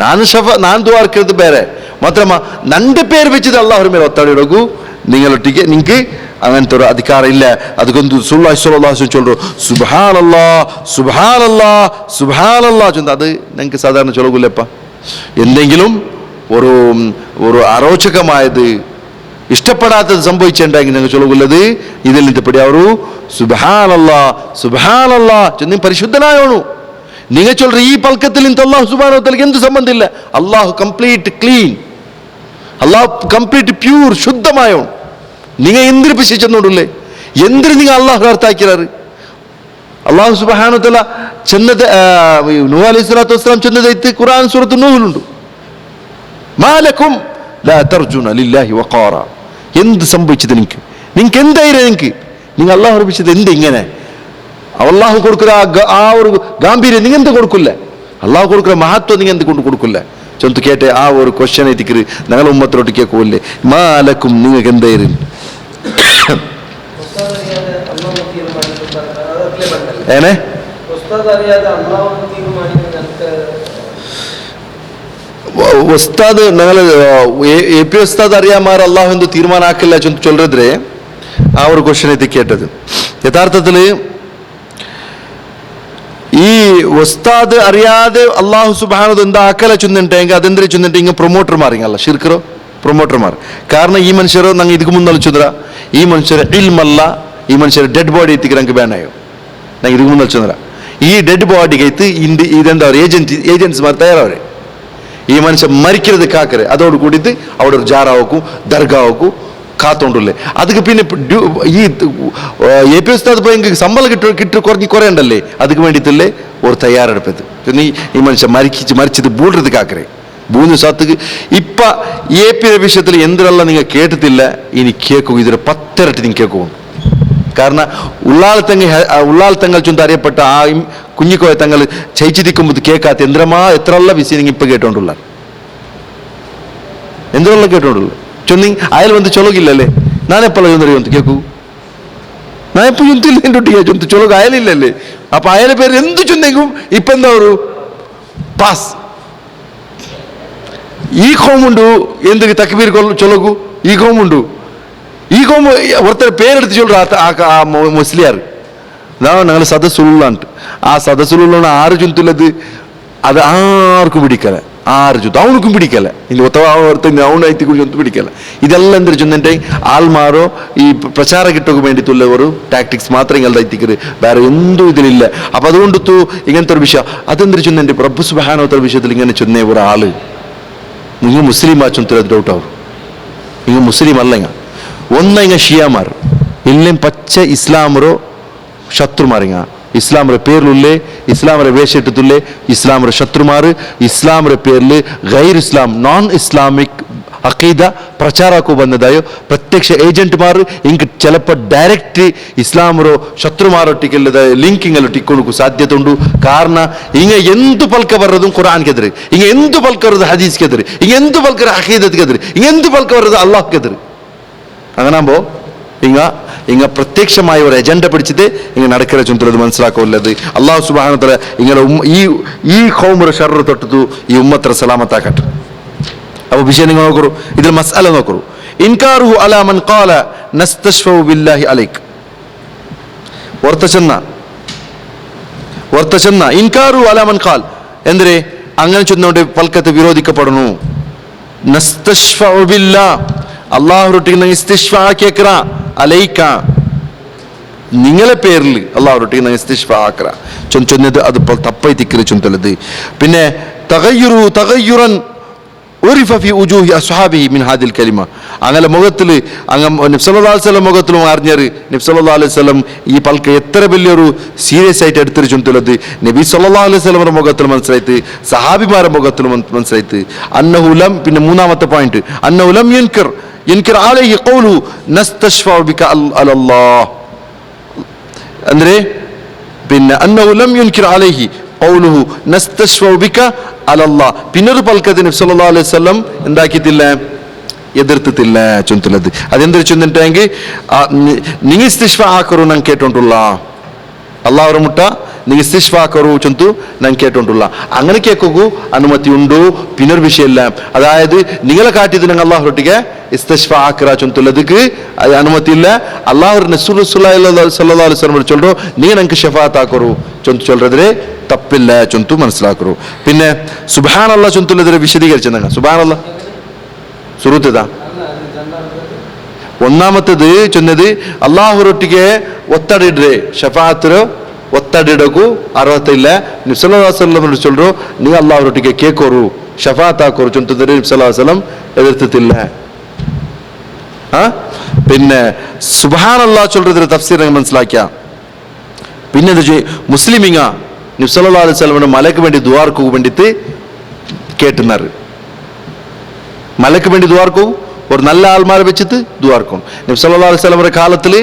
ഞാൻ ദ്വാർക്കരുത് പേരെ മാത്രമാ നന്റെ പേര് വെച്ചിട്ട് അള്ളാഹുര മേലെ ഒത്താടിടക്കൂ. നിങ്ങളൊട്ടിക്ക് നിങ്ങൾക്ക് അങ്ങനത്തെ ഒരു അധികാരം ഇല്ല. അതുകൊണ്ട് റസൂലുള്ളാഹി സ്വല്ലല്ലാഹു അലൈഹി വസല്ലം ചൊല്ലു സുബ്ഹാനല്ലാഹ് സുബ്ഹാനല്ലാഹ് സുബ്ഹാനല്ലാഹ് ചൊല്ല. അത് നിങ്ങൾക്ക് സാധാരണ ചൊല്ലൂല്ലപ്പ. എന്തെങ്കിലും ഒരു അരോചകമായത് ഇഷ്ടപ്പെടാത്തത് സംഭവിച്ചിട്ടുണ്ടെങ്കിൽ നിങ്ങൾ ചൊല്ലുള്ളത് ഇതിൽ നിന്നപ്പടി അവരു സുബ്ഹാനല്ലാഹ് സുബ്ഹാനല്ലാഹ് ചെന്ന് പരിശുദ്ധനായോണു. നിങ്ങൾ ചൊല്ലു ഈ പൽക്കത്തിൽ നിന്ന് അല്ലാഹു സുബ്ഹാനഹു വ തആലക്ക് എന്ത് സംബന്ധമില്ല. അല്ലാഹു കംപ്ലീറ്റ് ക്ലീൻ, അല്ലാഹു കംപ്ലീറ്റ് പ്യൂർ ശുദ്ധമായോണു. നിങ്ങൾ എന്തിനു പിശിച്ചെന്നോണ്ടല്ലേ, എന്തിനു നിങ്ങൾ അല്ലാഹു അർത്ഥാക്കിയാറ്? അല്ലാഹു സുബ്ഹാനഹു വ തആല ചെന്നത് നൂഹ് അലൈഹി സ്വലാത്തു വസ്സലാം ചെന്നത് ഖുർആൻ സൂറത്ത് നൂഹിലുണ്ട്. മാലക്കും ലാ തർജുന ലില്ലാഹി വഖാറ. എന്ത് സംഭവിച്ചത് നിങ്ങൾക്ക് എന്തായിരുന്നു? നിങ്ങൾ അള്ളാഹു പഠിപ്പിച്ചത് എന്ത് ഇങ്ങനെ? അള്ളാഹു കൊടുക്കുന്ന ആ ഒരു ഗാംഭീര്യം നിങ്ങൾ എന്ത് കൊടുക്കില്ല? അള്ളാഹു കൊടുക്കുന്ന മഹത്വം നിങ്ങൾ എന്ത് കൊണ്ട് കൊടുക്കില്ല? ചൊന്ത് കേട്ടെ ആ ഒരു ക്വസ്റ്റ്യൻ എത്തിക്കര് ഞങ്ങൾ ഉമ്മത്തിലോട്ട് കേൾക്കൂല്ലേ. മാലക്കും നിങ്ങൾക്ക് എന്തായിരുന്നു? ഏനെ ഉസ്താദ് ഞങ്ങൾ എ പി ഉസ്താദ് അറിയാമാർ അള്ളാഹു എന്ത് തീരുമാനാക്കില്ല ചൊല്ലിದ್ರೆ ആ ഒരു ക്വസ്റ്റ്യൻ എത്തി കേട്ടത്. യഥാർത്ഥത്തില് ഈ ഉസ്താദ് അറിയാതെ അള്ളാഹു സുബ്ഹാനഹു എന്താ ആക്കല ചൊന്നിട്ടെങ്കിൽ അതെന്തിനു ചൊന്നിട്ടെങ്കിൽ പ്രൊമോട്ടർമാർ ഇങ്ങല്ല ഷിർക്കറോ പ്രൊമോട്ടർമാർ. കാരണം ഈ മനുഷ്യർ ഞങ്ങൾ ഇതിക്ക് മുന്നേ ചൊന്നറ ഈ മനുഷ്യർ ഇൽമല്ല, ഈ മനുഷ്യർ ഡെഡ് ബോഡി എത്തിക്ക് ബാനായോ ഞങ്ങൾ ഇതിക്ക് മുന്നേ ചൊന്നറ. ഈ ഡെഡ് ബോഡിക്ക് എത്തി ഇതെന്താ ഏജൻസിമാർ തയ്യാറാവരെ ഈ മനുഷ്യൻ മരിക്കരുത് കാക്കര് അതോട് കൂടിയിട്ട് അവിടെ ഒരു ജാറാവക്കും ദർഗാവക്കും കാത്തോണ്ടല്ലേ. അതുക്ക് പിന്നെ ഈ എ പി ഉസ്താദ് പോയി ശമ്പളം കുറഞ്ഞ് ഉണ്ടല്ലേ അതുക്ക് വേണ്ടിയിട്ടല്ലേ ഒരു തയ്യാറെടുപ്പത്. പിന്നെ ഈ മനുഷ്യൻ മരിച്ചത് ബൂടുന്നത് കാക്കരെ മൂന്ന് സാത്തുക്ക് ഇപ്പ എ പി വിഷയത്തിൽ എന്തിനെല്ലാം നിങ്ങൾ കേട്ടിട്ടില്ല ഇനി കേൾക്കും. ഇതിന് 10 ഇരട്ടി നിങ്ങൾ കേൾക്കും. കാരണം ഉള്ളാൾ തങ്ങൾ ചൊന്ന് അറിയപ്പെട്ട ആ കുഞ്ഞിക്കോയ തങ്ങൾ ചയിച്ചിരിക്കുമ്പോൾ കേൾക്കാത്ത എത്രയുള്ള വിഷയം നിങ്ങൾ ഇപ്പൊ കേട്ടോണ്ടുള്ള എന്തുള്ള കേട്ടോണ്ടുള്ള ചൊന്നി അയാൾ വന്ന് ചൊലകില്ലല്ലേ. ഞാനെപ്പോഴും ചൊന്നറിയോ കേൾക്കൂ ഞാൻ എപ്പോ ചൊന്തില്ല എൻ്റെ ഒട്ടിയാ ചൊന്ത് ചൊലക അയലില്ലല്ലേ. അപ്പൊ അയാളെ പേര് എന്ത് ചൊന്നെങ്കും ഇപ്പൊ എന്താ ഒരു പാസ് ഈ കോമുണ്ടു എന്തൊക്കെ തക്ബീർ ചൊലകു ഈ കോമുണ്ടു ഈ കോമ ഒരുത്തർ പേരെടുത്ത് ചൊല്ലുക മുസ്ലിയാർ ഞങ്ങൾ സദസ്സുള്ള ആ സദസ്സുള്ള ആറ് ചൊല്ലുള്ളത് അത് ആർക്കും പിടിക്കല. ആറ് ചൊത്തു അവനക്കും പിടിക്കല ഇല്ല അവനായിട്ട് ചൊത്ത് പിടിക്കല ഇതെല്ലാം എന്തൊരു ചൊന്നെ ആൾമാരോ ഈ പ്രചാര കിട്ടൊക്കെ വേണ്ടിയിട്ടുള്ള ഒരു ടാക്ടിക്സ് മാത്രം ഇങ്ങനെ എത്തിക്കരുത് വേറെ എന്തും ഇതിലില്ല. അപ്പൊ അതുകൊണ്ടു ഇങ്ങനത്തെ ഒരു വിഷയം അതെന്തൊരു ചൊന്നെ പ്രഭു സുബ്ഹാനഹു വ വിഷയത്തിൽ ഇങ്ങനെ ചൊന്നേ ഒരാള് നിങ്ങൾ മുസ്ലിം ആ ചൊന്നത് ഡൗട്ട് ആവും. നിങ്ങൾ മുസ്ലിം അല്ല ഒന്ന ഷിയാമാർ ഇല്ലേം പച്ച ഇസ്ലാമറോ ശത്രുമാരിങ്ങ ഇസ്ലാമರ പേരിലുള്ളേ ഇസ്ലാമರ വേഷ ഇട്ടത്തുള്ളേ ഇസ്ലാമರ ಶತ್ರುಮಾರು ಇಸ್ಲಾಮರ പേരിൽ ಗೈರ್ ಇಸ್ಲಾಂ ನಾನ್ ಇಸ್ಲಾಮಿಕ್ ಅಕೀದ ಪ್ರಚಾರಕ್ಕೂ ಬಂದದಾಯೋ ಪ್ರತ್ಯಕ್ಷ ಏಜೆಂಟ್ಮಾರ್ ಇಂಕ ചിലപ്പോൾ ಡೈರೆಕ್ಟ್ ಇಸ್ಲಾಮರು ಶತ್ರುಮಾರೊಟ್ಟಿಗೆಲ್ಲದ ಲಿಂಕಿಂಗಲ್ಲೊಟ್ಟಿಕ್ಕೊಳಕ್ಕೂ ಸಾಧ್ಯತೆ ಉಂಟು. ಕಾರಣ ಹಿಂಗೆ ಎಂತು ಪಲ್ಕ ಬರೋದು ಕುರಾನ್ಗೆದ್ರಿ, ಹಿಂಗೆ ಎಂತು ಪಲ್ಕ ಬರೋದು ಹದೀಸ್ಗೆದ್ರಿ, ಹಿಂಗೆ ಎಂತು ಪಲ್ಕ ಅಕೀದತ್ಗೆದ್ರಿ, ಹಿಂಗೆ ಎಂತು ಪಲ್ಕ ಬರೋದು ಅಲ್ಲಾಹ್ಗೆದ್ರಿ. അങ്ങനാകുമ്പോ ഇങ്ങ പ്രത്യക്ഷമായ ഒരു അജണ്ട പിടിച്ചിട്ട് ഇങ്ങനെ നടക്കുന്ന ചുമത്തുള്ളത് മനസ്സിലാക്കുള്ളത്. അള്ളാഹു സുബ്ഹാനഹു വ തആല ഇങ്ങനെ ഈ ഖൗമറ ഷർറ് തൊട്ടു ഈ ഉമ്മത്ര സലാമത്താക്കട്ടെ. അപ്പൊ വിഷയം നിങ്ങൾ നോക്കൂ, ഇതിൽ മസ്അല നോക്കൂ. ഇൻകാറുഹു അലാ മൻ ഖാല നസ്തശ്ഫഉ ബില്ലാഹി അലൈക്. വർത്തചന്ന ഇൻകാറുഹു അലാ മൻ ഖാൽ എന്തേ അങ്ങനെ ചൊന്നോണ്ട് പൽക്കത്ത് വിരോധിക്കപ്പെടുന്നു. നസ്തശ്ഫഉ ബില്ലാഹ് അള്ളാഹുറൊട്ടിക്ക് ഇസ്തിശ്ഫാ കേക്കറ അലൈക്ക നിങ്ങളെ പേരിൽ അള്ളാഹുറൊട്ടിക്ക് ഇസ്തിശ്ഫാ ആക്കറ ചൊന്നത് അത് തപ്പായി തിക്കറി ചൊന്തലത്. പിന്നെ തഗയ്യുറൻ ഉരിഫ ഫി ഉജൂഹി അസ്ഹാബിഹി മിൻ ഹാദിൽ കലിമ. അങ്ങനെ മുഖത്തിൽ നബി സല്ലല്ലാഹു അലൈഹി വസല്ലം മുഖത്തിലും അറിഞ്ഞറ് നബി സല്ലല്ലാഹു അലൈഹി വസല്ലം ഈ പൽക്ക എത്ര വലിയൊരു സീരിയസ് ആയിട്ട് എടുത്തിട്ട് ചൊന്തലത് നബി സല്ലല്ലാഹു അലൈഹി വസല്ലം മുഖത്തിൽ മനസ്സിലായിട്ട് സഹാബിമാരുടെ മുഖത്തിൽ മനസ്സിലായിട്ട് അന്നഹു ലം. പിന്നെ മൂന്നാമത്തെ പോയിന്റ് അന്നഹു ലം ينكر عليه قوله نستشفع بك على الله ಅಂದ್ರೆ പിന്നെ أنه لم ينكر عليه قوله نستشفع بك على الله. പിന്നൊരു പൽക്കത്തിന് നബി സല്ലല്ലാഹു അലൈഹി വസല്ലം എന്താക്കിയിട്ടില്ല, എതിർത്തിട്ടില്ല ചൊന്തലത്. അതെന്തൊരു ചൊന്നിട്ടെങ്കിൽ നിങ്ങൾ ഇസ്തിശ്ഫാ ആക്കറു ನಂಗೆ കേട്ടോണ്ടുള്ള അള്ളാഹുರ ಮುಟ್ಟ നിങ്ങൾ ഇസ്തിശ്ഫാ കറു ചൊന്തു ನಂಗೆ കേട്ടോണ്ടുള്ള അങ്ങനെ കേൾക്കൂ അനുമതി ഉണ്ടോ. പിന്നൊരു വിഷയമില്ല, അതായത് നിങ്ങളെ കാട്ടിയത് ഞങ്ങൾ അള്ളാഹുറൊട്ടിಗೆ ഇസ്തിശ്ഫാ ആക്കറ ചൊന്തുള്ളதுக்கு അനുമതി ഇല്ല. അള്ളാഹു റസൂൽ സല്ലല്ലാഹു അലൈഹി വസല്ലം ചൊല്ലോ നിങ്ങൾ ഞങ്ങൾക്ക് ഷഫാഅത്ത് ആക്കറു ചൊന്തു ചൊല്ലതിരെ തപ്പില്ല ചൊന്തു മനസ്സിലാക്കറു. പിന്നെ സുബ്ഹാനല്ലാഹ് ചൊന്തുള്ളതിരെ വിശദീകരിച്ചെന്നാ സുബ്ഹാനല്ലാഹ് സുറൂത്തതാ. ഒന്നാമത്തേത് ചൊന്നത് അള്ളാഹുറൊട്ടിಗೆ ಒತ್ತಡಿಡ್ರೆ ಶಫಾಅತ್ರು ಒತ್ತಡಿಡಕು ಅರ್ಹತೆ ಇಲ್ಲ. ನಬಿ ಸಲ್ಲಲ್ಲಾಹು ಅಲೈಹಿ ವಸಲ್ಲಂ ಚೊಲ್ರು ನೀವು ಅಲ್ಲಾಹರೊಟ್ಟಿಗೆ ಕೇಕೋರು ഷഫാഅത്ത് ആക്കോರು ചൊന്തതിരെ നബി സല്ലല്ലാഹു അലൈഹി വസല്ലം എതിർത്തിട്ടില്ല. പിന്നെ സുബ്ഹാനല്ലാഹ് ചൊല്ലതിരെ തഫ്സീർ മനസ്സിലാക്കിയ പിന്നെ മുസ്ലിമിങ്ങ നബി സല്ലല്ലാഹു അലൈഹി വസല്ലം മലക്ക് വേണ്ടി ദുആർക്ക് വേണ്ടിയിട്ട് കേട്ടുന്നാറ്. മലക്ക് വേണ്ടി ദുആർക്ക് ഒരു നല്ല ആൾമാരെ വെച്ചിട്ട് ദുആർക്കും. നബി സല്ലല്ലാഹു അലൈഹി വസല്ലമയുടെ കാലത്തിൽ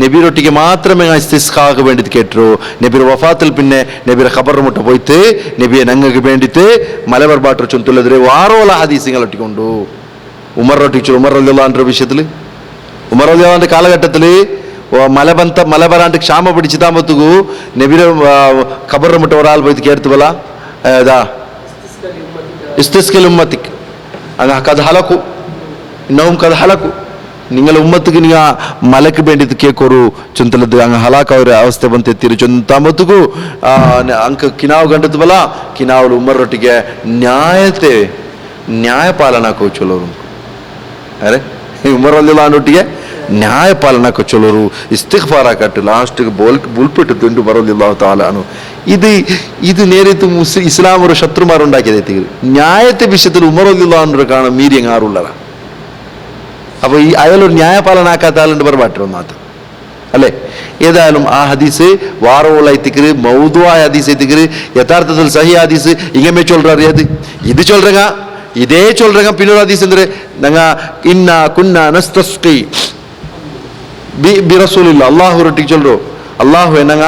നബിയൊട്ടിക്ക് മാത്രമേ ഇസ്തിസ്ഖാക്ക് വേണ്ടിയിട്ട് കേട്ടോ. നബിയുടെ വഫാത്തിൽ പിന്നെ നബിയുടെ ഖബർ മുട്ട പോയിട്ട് നബിയെ ഞങ്ങൾക്ക് വേണ്ടിയിട്ട് മലബർബാട്ടർ ചൊന്തുള്ളതിരെ വാറോല ഹദീസുകൾ ഒട്ടിക്കൊണ്ടു. ഉമർ ഒട്ടിച്ചു. ഉമർ റളിയല്ലാഹു അൻഹുവിന്റെ വിഷയത്തിൽ ഉമർ റളിയല്ലാഹു അൻഹുവിന്റെ കാലഘട്ടത്തിൽ മല വരാണ്ട് ക്ഷാമ പിടിച്ചിട്ടാകുമ്പോഴത്തേക്കു നബിയുടെ ഖബർ മുട്ട ഒരാൾ പോയിട്ട് കേട്ടു പോലെ ഇസ്തിസ്ഖൽ ഉമ്മത്തിക്ക് അത് ഹലക്കു ഇന്നവും കഥ ഹലക്കു നിങ്ങൾ ഉമ്മത്തിക്ക് നീ ആ മലക്ക് വേണ്ടിയിട്ട് കേക്കോರು ചൊന്തലത് അങ്ങ് ഹലാക്ക് അവರ ಅವಸ್ಥೆ ಬಂತು ಎತ್ತಿರು ಚೊಂತಾಮತ್ತುಗೂ ಅಂಕ ಕಿನಾವ್ ಗಂಡದ ಬಲ ಕಿನಾವಲು ಉಮ್ಮರೊಟ್ಟಿಗೆ ನ್ಯಾಯಪಾಲನ ಕೋಚಲೋರು ಅರೆ ಉಮರ್ ರಲಿಯಲ್ಲಾಹು ಅನ್ಹುಗೆ ನ್ಯಾಯಪಾಲನ ಕೋಚಲೋರು ಇಸ್ತಿಗ್ಫಾರ ಕಟ್ಟು ಲಾಸ್ಟ್ಗೆ ಬುಲ್ಪಿಟ್ಟು ತಿಂಡು ರಲಿಯಲ್ಲಾಹು ತಆಲಾ ಅನು ഇത് നേരിട്ട് ഇസ്ലാമൊരു ശത്രുമാരുണ്ടാക്കിയത് ന്യായത്തെ വിഷയത്തിൽ ഉമർ റളിയല്ലാഹു അൻഹു കാണാൻ മീരിയ ആറുള്ളതാ. അപ്പൊ ഈ അയാളൊരു ന്യായപാലനാക്കാത്ത ആളുണ്ട് പറവാട്ടോ ഒന്നാമത്തെ അല്ലേ. ഏതായാലും ആ ഹദീസ് വാറോള എത്തിക്കര് മൗദുആയ ഹദീസ് എത്തിക്കര് യഥാർത്ഥത്തിൽ സഹീ ഹദീസ് ഇങ്ങനെ ചൊല്ലുறாரு. അത് ഇത് ചൊല്ലുறங்க ഇതേ ചൊല്ലുறங்க. പിന്നൊരു ഹദീസ് എന്ത് ഞങ്ങ ഇന്ന കുന്ന നസ്തസ്ഖി ബി റസൂലില്ലാ അല്ലാഹു റട്ടിക്ക് ചൊല്ലോ അള്ളാഹു എന്നങ്ങ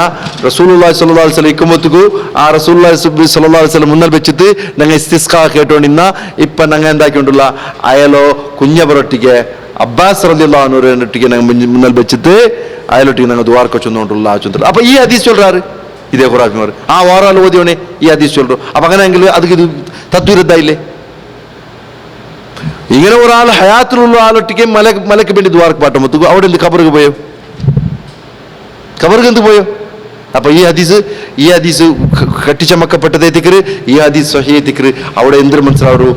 റസൂലുള്ളാഹി സ്വല്ലല്ലാഹു അലൈഹി വസല്ലം ഇക്കുമത്തുക്കു ആ റസൂലുള്ളാഹി സ്വല്ലല്ലാഹു അലൈഹി വസല്ലം മുന്നൽ വെച്ചിട്ട് ഞങ്ങൾ ഇസ്തിസ്ഖാ കേട്ടോണ്ടിന്ന ഇപ്പൊ ഞങ്ങൾ എന്താക്കിക്കൊണ്ടുള്ള അയലോ കുഞ്ഞബറൊട്ടിക്ക് അബ്ബാസ് റളിയല്ലാഹു അൻഹുവിനൊട്ടിക്ക് ഞങ്ങൾ മുന്നൽ വെച്ചിട്ട് അയലൊട്ടിക്ക് ഞങ്ങൾ ദുആർക്ക് ചൊന്നുകൊണ്ടുള്ള ആ ചൊല്ലു. അപ്പൊ ഈ ഹദീസ് ചൊല്ലുறாரு ഇതേ ഖുറാൻ ആ വാറാൽ ഓതിയോണേ ഈ ഹദീസ് ചൊല്ലു. അപ്പൊ അങ്ങനെയെങ്കിൽ അത് ഇത് തദ്വിരുദ്ധായില്ലേ. ഇങ്ങനെ ഒരാൾ ഹയാത്തിലുള്ള ആളൊട്ടിക്ക് മലക്ക് വേണ്ടി ദുആർക്ക് പാട്ടുമ്പത്തുക്കു അവിടെ എന്ത് ഖബർക്ക് പോയോ, ഖബർക്ക് എന്ത് പോയോ. അപ്പൊ ഈ ഹദീസ് ഈ ഹദീസ് കെട്ടിച്ചമക്കപ്പെട്ടതേ തിക്കറ്, ഈ ഹദീസ് സ്വഹീഹ് തിക്കറ്. അവിടെ എന്തൊരു മനസ്സിലാവൂ,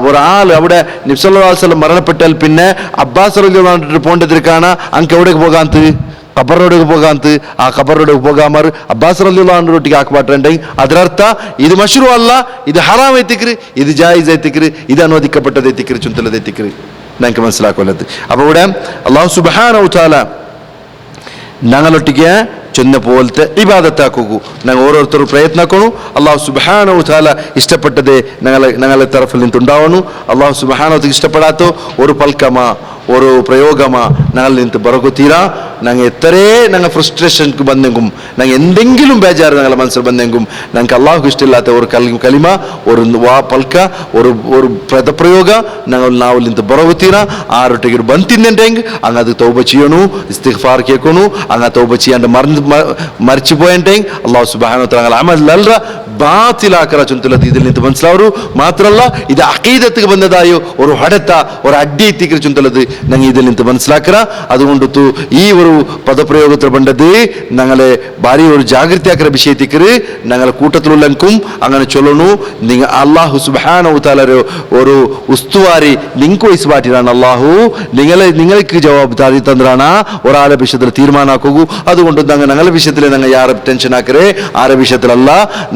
ഒരാൾ അവിടെ നബി സല്ലല്ലാഹു അലൈഹി വസല്ലം മരണപ്പെട്ടാൽ പിന്നെ അബ്ബാസ് റളിയല്ലാഹു അൻഹു പോണ്ടതിരിക്കാണ് അങ്ക് എവിടേക്ക് പോകാന്ത്, ഖബറിനോടേക്ക് പോകാന്ത്. ആ ഖബറിനോടേക്ക് പോകാമാർ അബ്ബാസ് റളിയല്ലാഹു അൻഹു ഒಟ್ಟಿಗೆ ಹಾಕಬಾಟ್ರಂಡೆಂಗ್. ಅದರರ್ಥ ಇದು ಮಶ್ರೂ ಅಲ್ಲ, ಇದು ಹರಾಮ್ ಐತಿಕ್ರಿ, ಇದು ಜಾಯಿಜ್ ಐತಿಕ್ರಿ, ಇದು ಅನುವದಿಕ್ಕപ്പെട്ടത് ಐತಿಕ್ರಿ, ചുന്തലത് ಐತಿಕ್ರಿ. ഞങ്ങൾക്ക് മനസ്സിലാക്കൊല്ലത്. അപ്പോൾ ഇവിടെ അല്ലാഹു സുബ്ഹാനഹു വ തആല ഞങ്ങളൊട്ടിಗೆ ചെന്ന പോലത്തെ ഇബാദത്താക്കൂ. ഞങ്ങൾ ഓരോരുത്തരും പ്രയത്നിക്കണു. അല്ലാഹു സുബ്ഹാനഹു വ തആല ഇഷ്ടപ്പെട്ടതേ ഞങ്ങളെ തരഫിൽ നിന്നുണ്ടാവണു. അല്ലാഹു സുബ്ഹാനഹു വ തആല ഇഷ്ടപ്പെടാത്ത ഒരു പൽക്കമ ഒരു പ്രയോഗಮ ഞങ്ങൾ നിന്ന് ಬರಗುತ್ತೀರಾ. ഞങ്ങൾ എത്രേ ഞങ്ങൾ ഫ്രസ്ട്രേഷൻക്ക് ಬಂದೆಂಗುം ഞങ്ങൾ എന്തെങ്കിലും ಬೇಜಾರು ഞങ്ങളുടെ മനസ്സിൽ ಬಂದೆಂಗುം ഞങ്ങൾക്ക് അല്ലാഹു ഇഷ്ടമില്ലാത്ത ഒരു കലിമ ഒരു പൽಕ ഒരു പദപ്രയോഗ ನಾವು ನಿಂತು ಬರಗುತ್ತೀರಾ. ಆರೊಟ್ಟಿಗೆ ಬಂತಿಂದೆಂಗ್ ಹಂಗ ಅದು ತೌಬ ചെയ്യണു, ഇസ്തിഗ്ഫാർ കേൾക്കണു. ಹಂಗ ತೌಬ ചെയ്യാണ്ട് മരിച്ചുപോയെങ്കിൽ അല്ലാഹു സുബ്ഹാനഹു വ തആല അമലല്ല ബാത്തിലാക്കറ ചുന്തലത് ഇതിൽ നിന്ന് മനസ്സിലാവൂ. മാത്രമല്ല ഇത് അഖീദത്തിക്ക് ಬಂದದಾയോ ഒരു ಹೊಡೆತ ഒരു അടി എത്തിക്കുന്ന ചുന്തലത് ഞങ്ങൾ ഇതിൽ നിന്ന് മനസ്സിലാക്കറ. അതുകൊണ്ട് ഈ ഒരു പദപ്രയോഗത്തിൽ ಬಂದത് ഞങ്ങളെ ഭാരി ഒരു ജാഗ്രതയാക്കറ വിഷയത്തിക്കറ്. ഞങ്ങളെ കൂട്ടത്തിലുള്ളക്കും അങ്ങനെ ചൊല്ലണു. നിങ്ങൾ അല്ലാഹു സുബ്ഹാനഹു വ തആല ഒരു ഉസ്തുവാരി ലിങ്ക് വഹിച്ചുപാട്ടിലാണ് അല്ലാഹു നിങ്ങൾക്ക് ജവാബ്ദാരി തന്ത്രാണ് ഒരാളെ വിഷയത്തിൽ തീരുമാനാക്കൂ. അതുകൊണ്ട് ഞങ്ങളുടെ വിഷയത്തിൽ ഞങ്ങൾ യാരെ ടെൻഷൻ ആക്കറേ, ആരെ വിഷയത്തിലല്ല.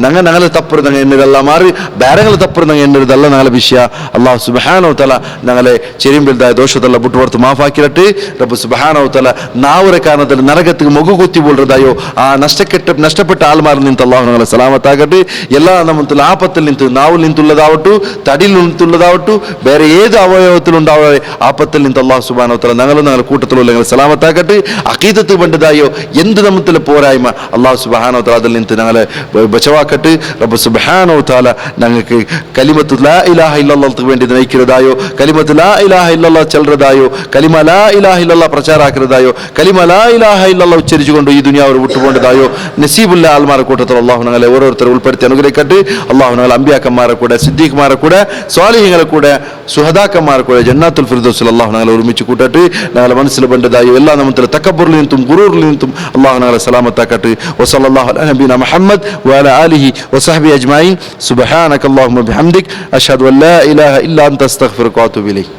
ഞങ്ങളെ തപ്പറ് ഞങ്ങൾ എണ്ണതല്ല, മാറി ಬೇರೆಗಳ ತಪ್ಪರು ನಂಗೆ ಎನ್ನಿರೋದಲ್ಲ ഞങ്ങളുടെ ವಿಷಯ. ಅಲ್ಲಾಹ್ ಸುಬ್ಹಾನಹು ವ ತಆಲ ഞങ്ങളെ ചെരിമ്പിൽതായ ദോഷದಲ್ಲ ಬಿಟ್ಟು ಹೊರತು ಮಾಫಾಕಿರಟ್ಟು. ರಬ್ಬ ಸುಬ್ಹಾನಹು ವ ತಆಲ ನಾವರ ಕಾರಣದಲ್ಲಿ ನರಗತ್ತಿಗೆ ಮಗು ಗೊತ್ತಿ ಬೋಲ್ರದಾಯೋ ಆ ನಷ್ಟപ്പെട്ട ಆಲ್ಮಾರ್ ನಿಂತು ಅಲ್ಲಾಹ್ ഞങ്ങളെ സലാമത്താകട്ടെ. എല്ലാ നമുക്ക് ആപത്തിൽ നിಂತು ನಾವು ನಿಂತುള്ളದಾವಟ್ಟು, തടിയിൽ നിಂತುള്ളದಾവಟ್ಟು, ಬೇರೆ ഏത് അവയവത്തിലുണ്ടാവേ ആപത്തിൽ നിಂತು അല്ലാഹ് സുബ്ഹാനഹു ವ തആല ഞങ്ങളുടെ കൂട്ടത്തിലുള്ള ഞങ്ങളെ സലാമത്താകട്ടെ. അഖീദത്ത് ബണ്ടതായോ എന്ത് നമ്മത്തിലെ പോരായ്മ അല്ലാഹ് സുബ്ഹാനഹു ವ തആല അതിൽ നിಂತು ഞങ്ങളെ ബചവാക്കട്ടെ. റബ്ബ് സുബ്ഹാനഹു ವ തആല ഞങ്ങൾക്ക് കലിമത്തു ലാ ഇലാഹ ഇല്ലല്ലാഹ് വേണ്ടി നയിക്കുന്നതായോ, കലിമത്തു ലാ ഇലാഹ ഇല്ലല്ലാഹ് ചെല്ലുന്നതായോ, കലിമ ലാ ഇലാഹ ഇല്ലല്ലാഹ് പ്രചാരാക്കുന്നതായോ, കലിമ ലാ ഇലാഹ ഇല്ലല്ലാഹ് ഉച്ചരിച്ചുകൊണ്ട് ഈ ദുനിയാവ് വിട്ടുപോകേണ്ടതായോ നസീബുള്ള ആൾമാരെ കൂട്ടത്തിൽ അല്ലാഹു ഞങ്ങളെ ഓരോരുത്തരെ ഉൾപ്പെടുത്തി അനുഗ്രഹിക്കട്ടെ. അല്ലാഹു ഞങ്ങളെ അമ്പിയാക്കന്മാരെ കൂടെ, സിദ്ദീഖ്മാരെ കൂടെ, സ്വാലിഹീങ്ങളെ കൂടെ, സുഹദാക്കന്മാരെ കൂടെ ജന്നാത്തുൽ ഫിർദൗസിൽ അല്ലാഹു ഞങ്ങളെ ഒരുമിച്ച് കൂട്ടട്ടെ. ഞങ്ങളെ മനസ്സിൽ ബണ്ടതായോ എല്ലാ നമ്മത്തിലെ തക്കബ്ബുറിൽ നിന്നും ഗുറൂറിൽ നിന്നും അല്ലാഹു ഞങ്ങളെ സലാമത്താക്കട്ടെ. വസല്ലല്ലാഹു അലാ നബിയിന മുഹമ്മദ് വഅലാ ആലിഹി വസഹ്ബിഹി അജ്മഈൻ. സുബ്ഹാനക അല്ലാഹുമ്മ ബിഹംദിക അഷ്ഹദു അൻ ലാ ഇലാഹ ഇല്ലാ അൻത അസ്തഗ്ഫിറുക വഅതൂബു ഇലൈക്.